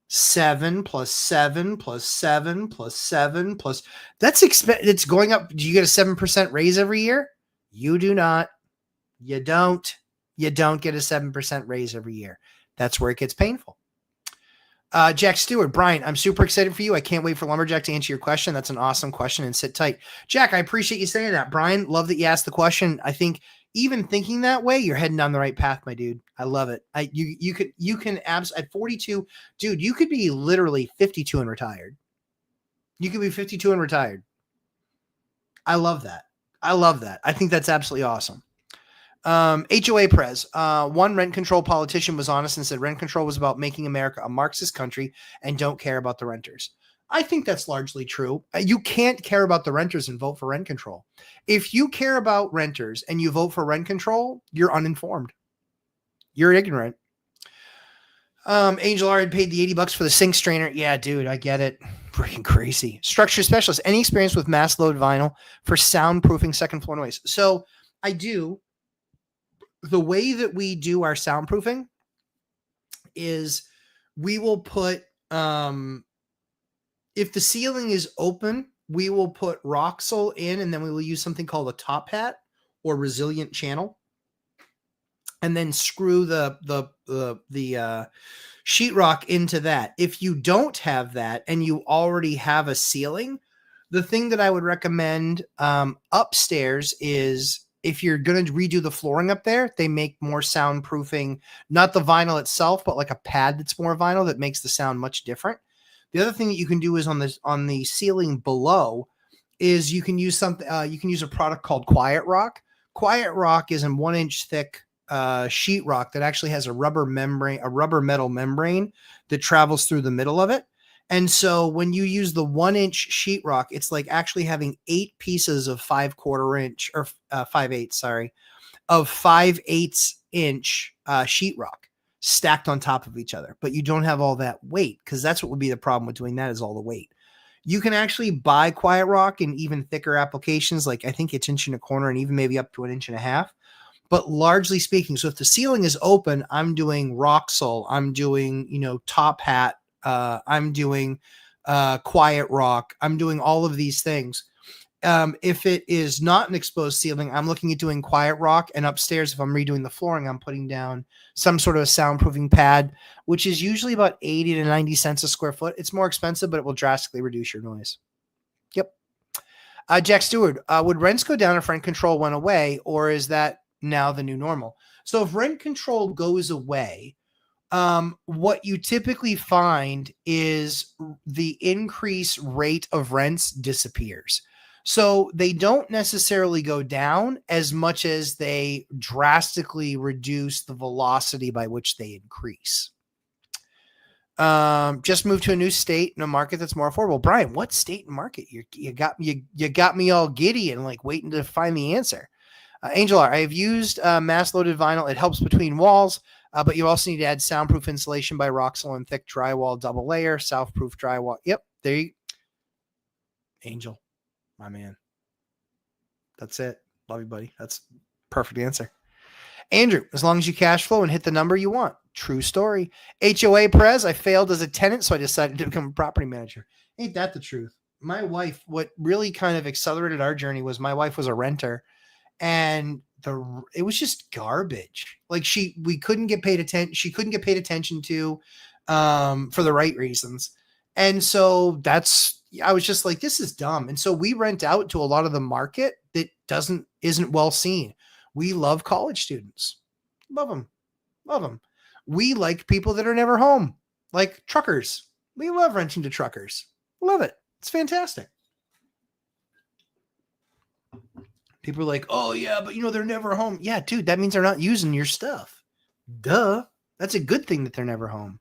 7 plus 7 plus 7 plus 7 plus it's going up. Do you get a 7% raise every year? You do not. You don't get a 7% raise every year. That's where it gets painful. Jack Stewart, Brian, I'm super excited for you. I can't wait for Lumberjack to answer your question. That's an awesome question, and sit tight. Jack, I appreciate you saying that. Brian, love that you asked the question. I think even thinking that way, you're heading down the right path, my dude. I love it. You can at 42, dude, you could be literally 52 and retired. You could be 52 and retired. I love that. I think that's absolutely awesome. HOA Prez, one rent control politician was honest and said rent control was about making America a Marxist country and don't care about the renters. I think that's largely true. You can't care about the renters and vote for rent control. If you care about renters and you vote for rent control, you're uninformed. You're ignorant. Angel R had paid the $80 for the sink strainer. Yeah, dude, I get it. Freaking crazy. Structure specialist. Any experience with mass load vinyl for soundproofing second floor noise? So I do. The way that we do our soundproofing is we will put, if the ceiling is open, we will put Roxul in, and then we will use something called a top hat or resilient channel, and then screw the sheetrock into that. If you don't have that and you already have a ceiling, the thing that I would recommend upstairs is if you're going to redo the flooring up there, they make more soundproofing, not the vinyl itself, but like a pad that's more vinyl that makes the sound much different. The other thing that you can do is on the ceiling below is you can use something, you can use a product called Quiet Rock. Quiet Rock is a 1-inch thick sheetrock that actually has a rubber metal membrane that travels through the middle of it. And so when you use the 1-inch sheetrock, it's like actually having 8 pieces of 5/4 inch or 5/8, sorry, of 5/8 inch sheetrock stacked on top of each other. But you don't have all that weight, because that's what would be the problem with doing that, is all the weight. You can actually buy Quiet Rock in even thicker applications, like I think it's 1.25 and even maybe up to 1.5 inches. But largely speaking, so if the ceiling is open, I'm doing Roxul, I'm doing, Top Hat, I'm doing Quiet Rock, I'm doing all of these things. If it is not an exposed ceiling, I'm looking at doing Quiet Rock, and upstairs, if I'm redoing the flooring, I'm putting down some sort of a soundproofing pad, which is usually about 80 to 90 cents a square foot. It's more expensive, but it will drastically reduce your noise. Yep. Jack Stewart, would rents go down if rent control went away, or is that now the new normal? So if rent control goes away, what you typically find is the increase rate of rents disappears. So they don't necessarily go down as much as they drastically reduce the velocity by which they increase. Just moved to a new state in a market that's more affordable. Brian, what state and market? You got me all giddy and like waiting to find the answer. Angel R, I have used mass loaded vinyl. It helps between walls, but you also need to add soundproof insulation by Roxul and thick drywall, double layer, soundproof drywall. Yep, there you, Angel, my man. That's it. Love you, buddy. That's perfect answer. Andrew, as long as you cash flow and hit the number you want. True story. HOA Perez, I failed as a tenant, so I decided to become a property manager. Ain't that the truth? My wife, what really kind of accelerated our journey was my wife was a renter, and it was just garbage. Like we couldn't get paid attention. She couldn't get paid attention to for the right reasons. And so I was just like, this is dumb. And so we rent out to a lot of the market that isn't well seen. We love college students. Love them. Love them. We like people that are never home, like truckers. We love renting to truckers. Love it. It's fantastic. People are like, oh yeah, but they're never home. Yeah, dude, that means they're not using your stuff. Duh. That's a good thing that they're never home.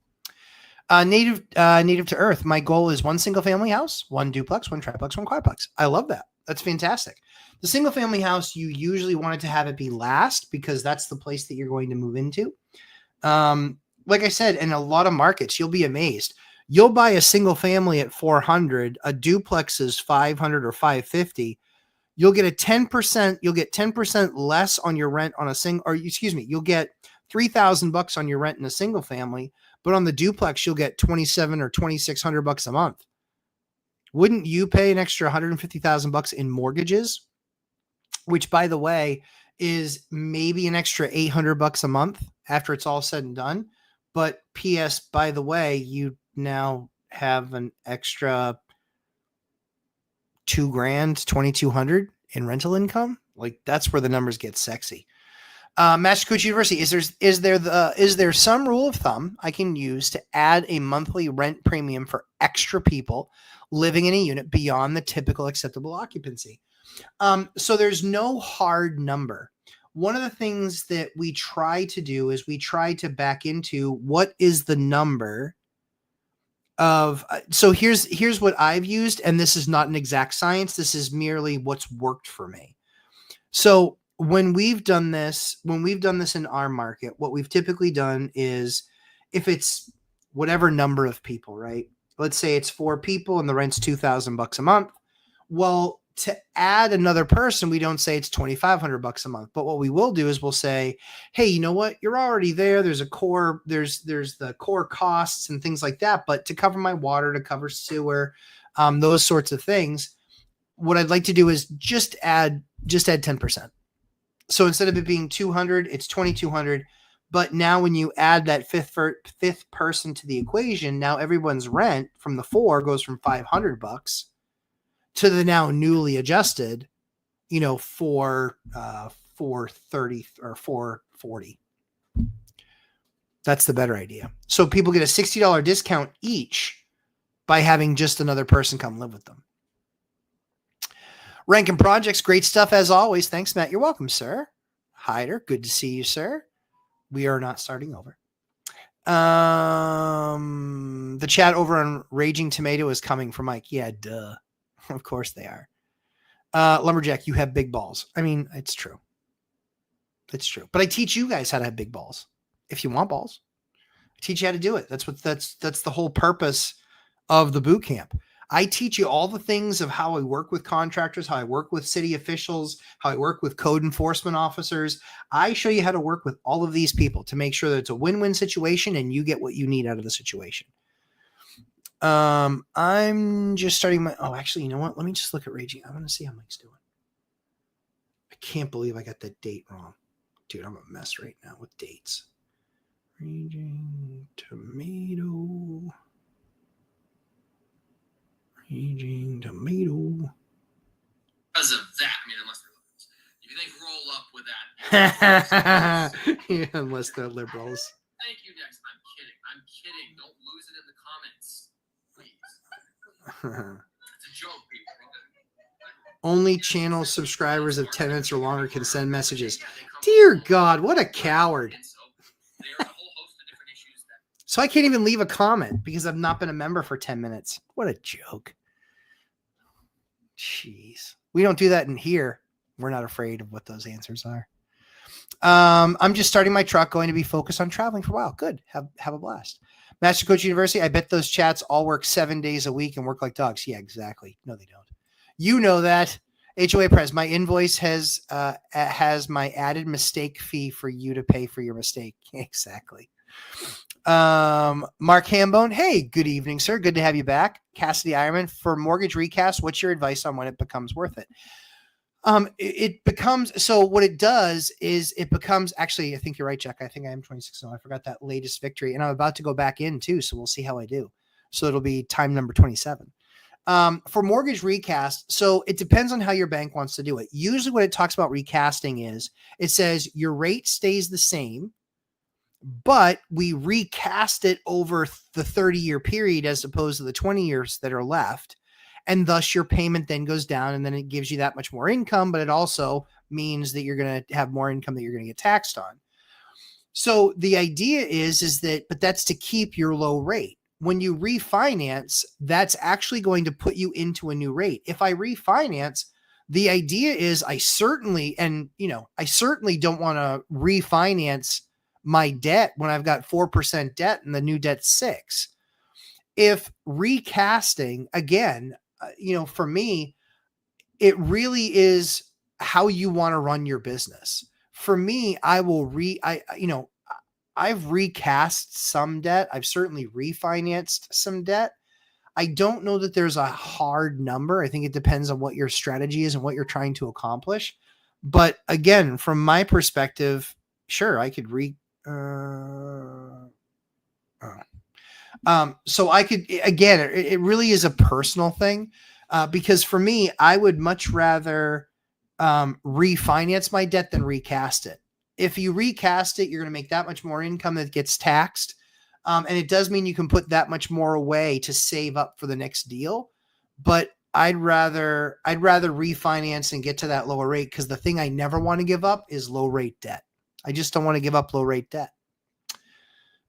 Native to Earth. My goal is 1 single family house, 1 duplex, 1 triplex, 1 quadplex. I love that. That's fantastic. The single family house, you usually wanted to have it be last because that's the place that you're going to move into. Like I said, in a lot of markets, you'll be amazed. You'll buy a single family at 400, a duplex is 500 or 550. You'll get 10% less on your rent on you'll get $3,000 on your rent in a single family, but on the duplex, you'll get $2,700 or $2,600 a month. Wouldn't you pay an extra $150,000 in mortgages? Which, by the way, is maybe an extra $800 a month after it's all said and done. But P.S., by the way, you now have an extra $2,000, $2,200 in rental income. Like, that's where the numbers get sexy. Master Coach University, is there some rule of thumb I can use to add a monthly rent premium for extra people living in a unit beyond the typical acceptable occupancy? So there's no hard number. One of the things that we try to do is we try to back into what is the number of, so here's what I've used, and this is not an exact science. This is merely what's worked for me. So when we've done this in our market, what we've typically done is if it's whatever number of people, right? Let's say it's 4 people and the rent's $2,000 a month. Well, to add another person, we don't say it's $2,500 a month. But what we will do is we'll say, hey, you know what? You're already there. There's a core, there's the core costs and things like that. But to cover my water, to cover sewer, those sorts of things, what I'd like to do is just add 10%. So instead of it being 200, it's 2,200. But now when you add that fifth person to the equation, now everyone's rent from the 4 goes from $500 to the now newly adjusted, for 430 or 440. That's the better idea. So people get a $60 discount each by having just another person come live with them. Rankin Projects, great stuff as always. Thanks, Matt. You're welcome, sir. Hyder, good to see you, sir. We are not starting over. The chat over on Raging Tomato is coming from Mike. Yeah, duh. Of course they are. Lumberjack, you have big balls. I mean, it's true. It's true. But I teach you guys how to have big balls. If you want balls, I teach you how to do it. That's the whole purpose of the boot camp. I teach you all the things of how I work with contractors, how I work with city officials, how I work with code enforcement officers. I show you how to work with all of these people to make sure that it's a win-win situation and you get what you need out of the situation. I'm just starting my, actually, you know what? Let me just look at Raging. I want to see how Mike's doing. I can't believe I got that date wrong. Dude, I'm a mess right now with dates. Raging Tomato. Raging Tomato. Because of that, I mean, unless they're liberals. If you think roll up with that. Yeah, unless they're liberals. Thank you, Dex. I'm kidding. Don't lose it in the comments. Please. It's a joke, people. Only channel subscribers of 10 minutes or longer can send messages. Dear God, what a coward. So I can't even leave a comment because I've not been a member for 10 minutes. What a joke. Jeez. We don't do that in here. We're not afraid of what those answers are. I'm just starting my truck, going to be focused on traveling for a while. Good. Have a blast. Master Coach University, I bet those chats all work 7 days a week and work like dogs. Yeah, exactly. No, they don't. You know that. HOA Press, my invoice has my added mistake fee for you to pay for your mistake. Exactly. Mark Hambone, hey, good evening, sir. Good to have you back. Cassidy Ironman, for mortgage recast, what's your advice on when it becomes worth it? It becomes, so what it does is it becomes, actually, I think you're right, Jack. I think I am 26. I forgot that latest victory, and I'm about to go back in too. So we'll see how I do. So it'll be time number 27. For mortgage recast, so it depends on how your bank wants to do it. Usually what it talks about recasting is it says your rate stays the same, but we recast it over the 30-year period as opposed to the 20 years that are left. And thus your payment then goes down, and then it gives you that much more income, but it also means that you're going to have more income that you're going to get taxed on. So the idea is that, but that's to keep your low rate. When you refinance, that's actually going to put you into a new rate. If I refinance, the idea is I certainly don't want to refinance my debt when I've got 4% debt and the new debt's 6%. If recasting, again, for me, it really is how you want to run your business. For me, I've recast some debt. I've certainly refinanced some debt. I don't know that there's a hard number. I think it depends on what your strategy is and what you're trying to accomplish. But again, from my perspective, sure, I could so I could, again, it really is a personal thing, because for me, I would much rather refinance my debt than recast it. If you recast it, you're going to make that much more income that gets taxed. And it does mean you can put that much more away to save up for the next deal. But I'd rather refinance and get to that lower rate, because the thing I never want to give up is low rate debt. I just don't want to give up low rate debt.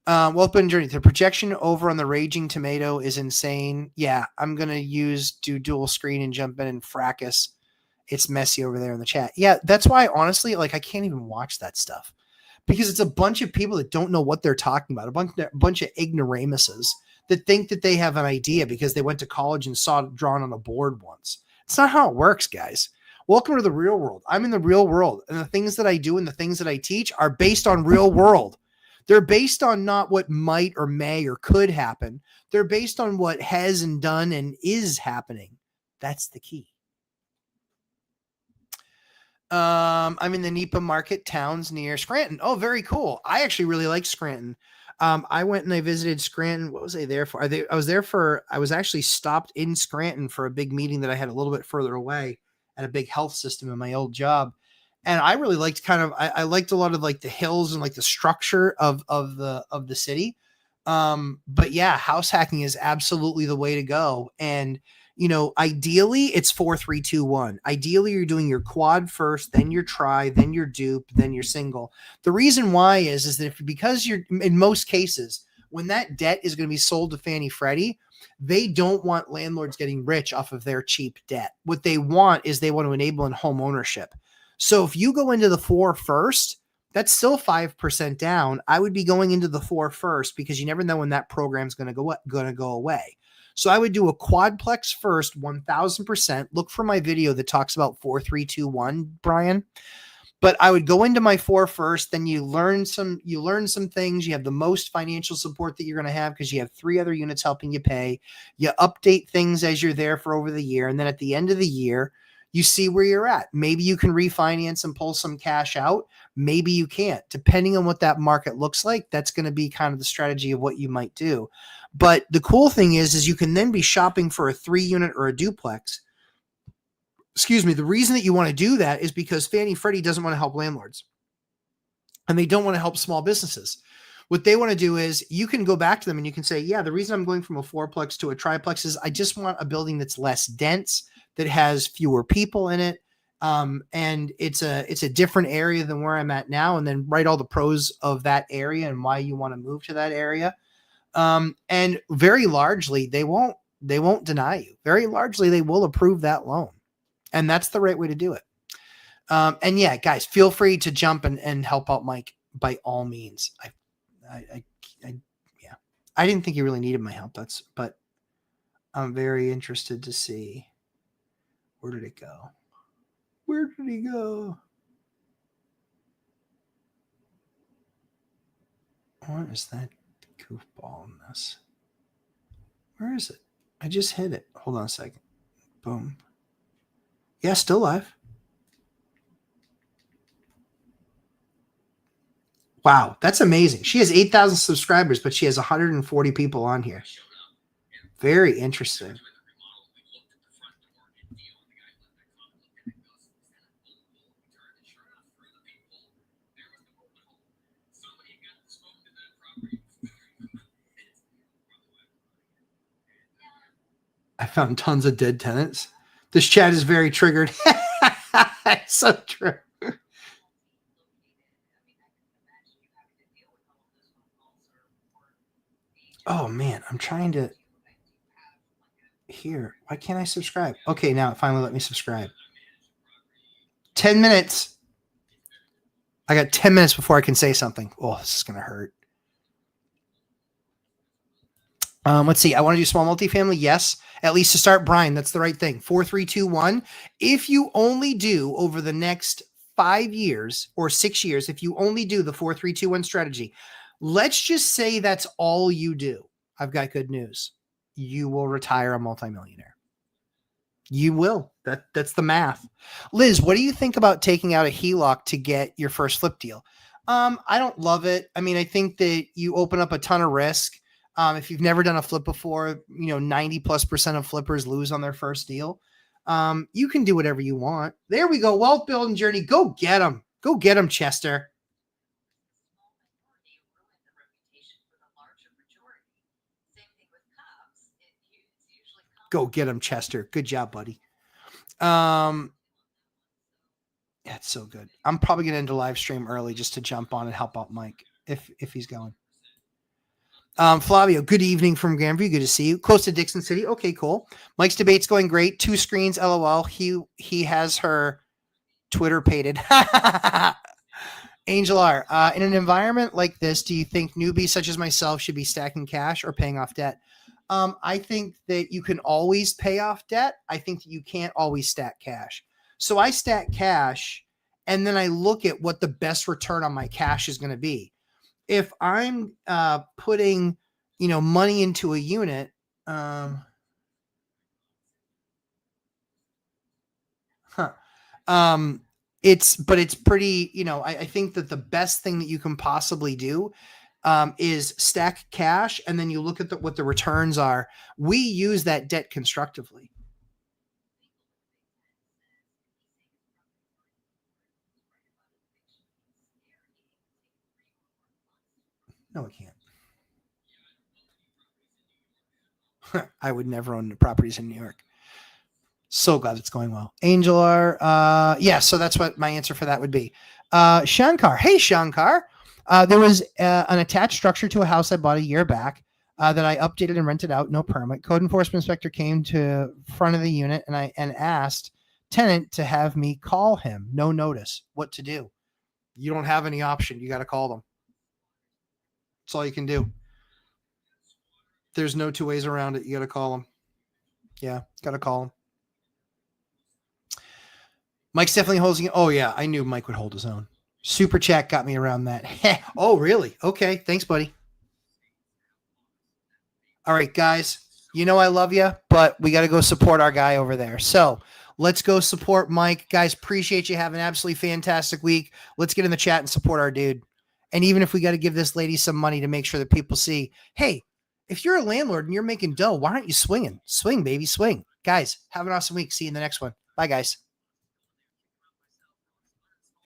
Welcome, Journey. The projection over on the Raging Tomato is insane. Yeah, I'm going to do dual screen and jump in and fracas. It's messy over there in the chat. Yeah, that's why, honestly, I can't even watch that stuff, because it's a bunch of people that don't know what they're talking about. A bunch of ignoramuses that think that they have an idea because they went to college and saw it drawn on a board once. It's not how it works, guys. Welcome to the real world. I'm in the real world, and the things that I do and the things that I teach are based on real world. They're based on not what might or may or could happen. They're based on what has and done and is happening. That's the key. I'm in the NEPA market, towns near Scranton. Oh, very cool. I actually really like Scranton. I went and I visited Scranton. What was I there for? I was actually stopped in Scranton for a big meeting that I had a little bit further away at a big health system in my old job. And I really liked I liked a lot of like the hills and like the structure of the city. But yeah, house hacking is absolutely the way to go. And ideally it's 4-3-2-1. Ideally, you're doing your quad first, then your try, then your dupe, then your single. The reason why is that because you're in most cases, when that debt is going to be sold to Fannie Freddie, they don't want landlords getting rich off of their cheap debt. What they want is they want to enable in home ownership. So if you go into the 4 first, that's still 5% down. I would be going into the 4 first because you never know when that program's going to go away. So I would do a quadplex first, 1000%. Look for my video that talks about 4-3-2-1, Brian. But I would go into my 4 first, then you learn some things. You have the most financial support that you're going to have because you have 3 other units helping you pay. You update things as you're there for over the year. And then at the end of the year, you see where you're at. Maybe you can refinance and pull some cash out. Maybe you can't. Depending on what that market looks like, that's going to be kind of the strategy of what you might do. But the cool thing is you can then be shopping for a 3-unit or a duplex. Excuse me. The reason that you want to do that is because Fannie Freddie doesn't want to help landlords. And they don't want to help small businesses. What they want to do is you can go back to them and you can say, yeah, the reason I'm going from a 4-plex to a triplex is I just want a building that's less dense, that has fewer people in it. And it's a different area than where I'm at now. And then write all the pros of that area and why you want to move to that area. And very largely they won't deny you. Very largely they will approve that loan. And that's the right way to do it. And yeah, guys, feel free to jump and help out Mike by all means. Yeah, I didn't think he really needed my help. But I'm very interested to see. Where did it go? Where did he go? What is that goofballness? Where is it? I just hit it. Hold on a second. Boom. Yeah, still live. Wow, that's amazing. She has 8,000 subscribers, but she has 140 people on here. Very interesting. I found tons of dead tenants. This chat is very triggered. It's so true. Oh man, I'm trying to here. Why can't I subscribe? Okay, now it finally let me subscribe. 10 minutes. I got 10 minutes before I can say something. Oh, this is going to hurt. Let's see. I want to do small multifamily. Yes. At least to start, Brian, that's the right thing. 4-3-2-1. If you only do over the next 5 years or 6 years, if you only do the 4-3-2-1 strategy, let's just say that's all you do. I've got good news. You will retire a multimillionaire. You will. That's the math. Liz, what do you think about taking out a HELOC to get your first flip deal? I don't love it. I mean, I think that you open up a ton of risk. If you've never done a flip before, 90+% of flippers lose on their first deal. You can do whatever you want. There we go. Wealth building journey. Go get them. Go get them, Chester. Go get them, Chester. Good job, buddy. Yeah, it's so good. I'm probably going to end the live stream early just to jump on and help out Mike if he's going. Flavio, good evening from Grandview. Good to see you. Close to Dixon City. Okay, cool. Mike's debate's going great. 2 screens, LOL. He has her Twitter pated. Angel R, in an environment like this, do you think newbies such as myself should be stacking cash or paying off debt? I think that you can always pay off debt. I think that you can't always stack cash. So I stack cash and then I look at what the best return on my cash is going to be. If I'm putting, money into a unit, it's pretty, I think that the best thing that you can possibly do is stack cash, and then you look at what the returns are. We use that debt constructively. No, it can't. I would never own the properties in New York. So glad it's going well. Angel R. Yeah, so that's what my answer for that would be. Shankar. Hey, Shankar. There was an attached structure to a house I bought a year back that I updated and rented out, no permit. Code enforcement inspector came to front of the unit and asked tenant to have me call him. No notice. What to do? You don't have any option. You got to call them. That's all you can do. There's no two ways around it. You got to call them. Yeah, got to call them. Mike's definitely holding it. Oh, yeah. I knew Mike would hold his own. Super chat got me around that. Oh, really? Okay. Thanks, buddy. All right, guys. You know I love you, but we got to go support our guy over there. So let's go support Mike. Guys, appreciate you. Have an absolutely fantastic week. Let's get in the chat and support our dude. And even if we got to give this lady some money to make sure that people see, hey, if you're a landlord and you're making dough, why aren't you swinging? Swing, baby, swing. Guys, have an awesome week. See you in the next one. Bye, guys.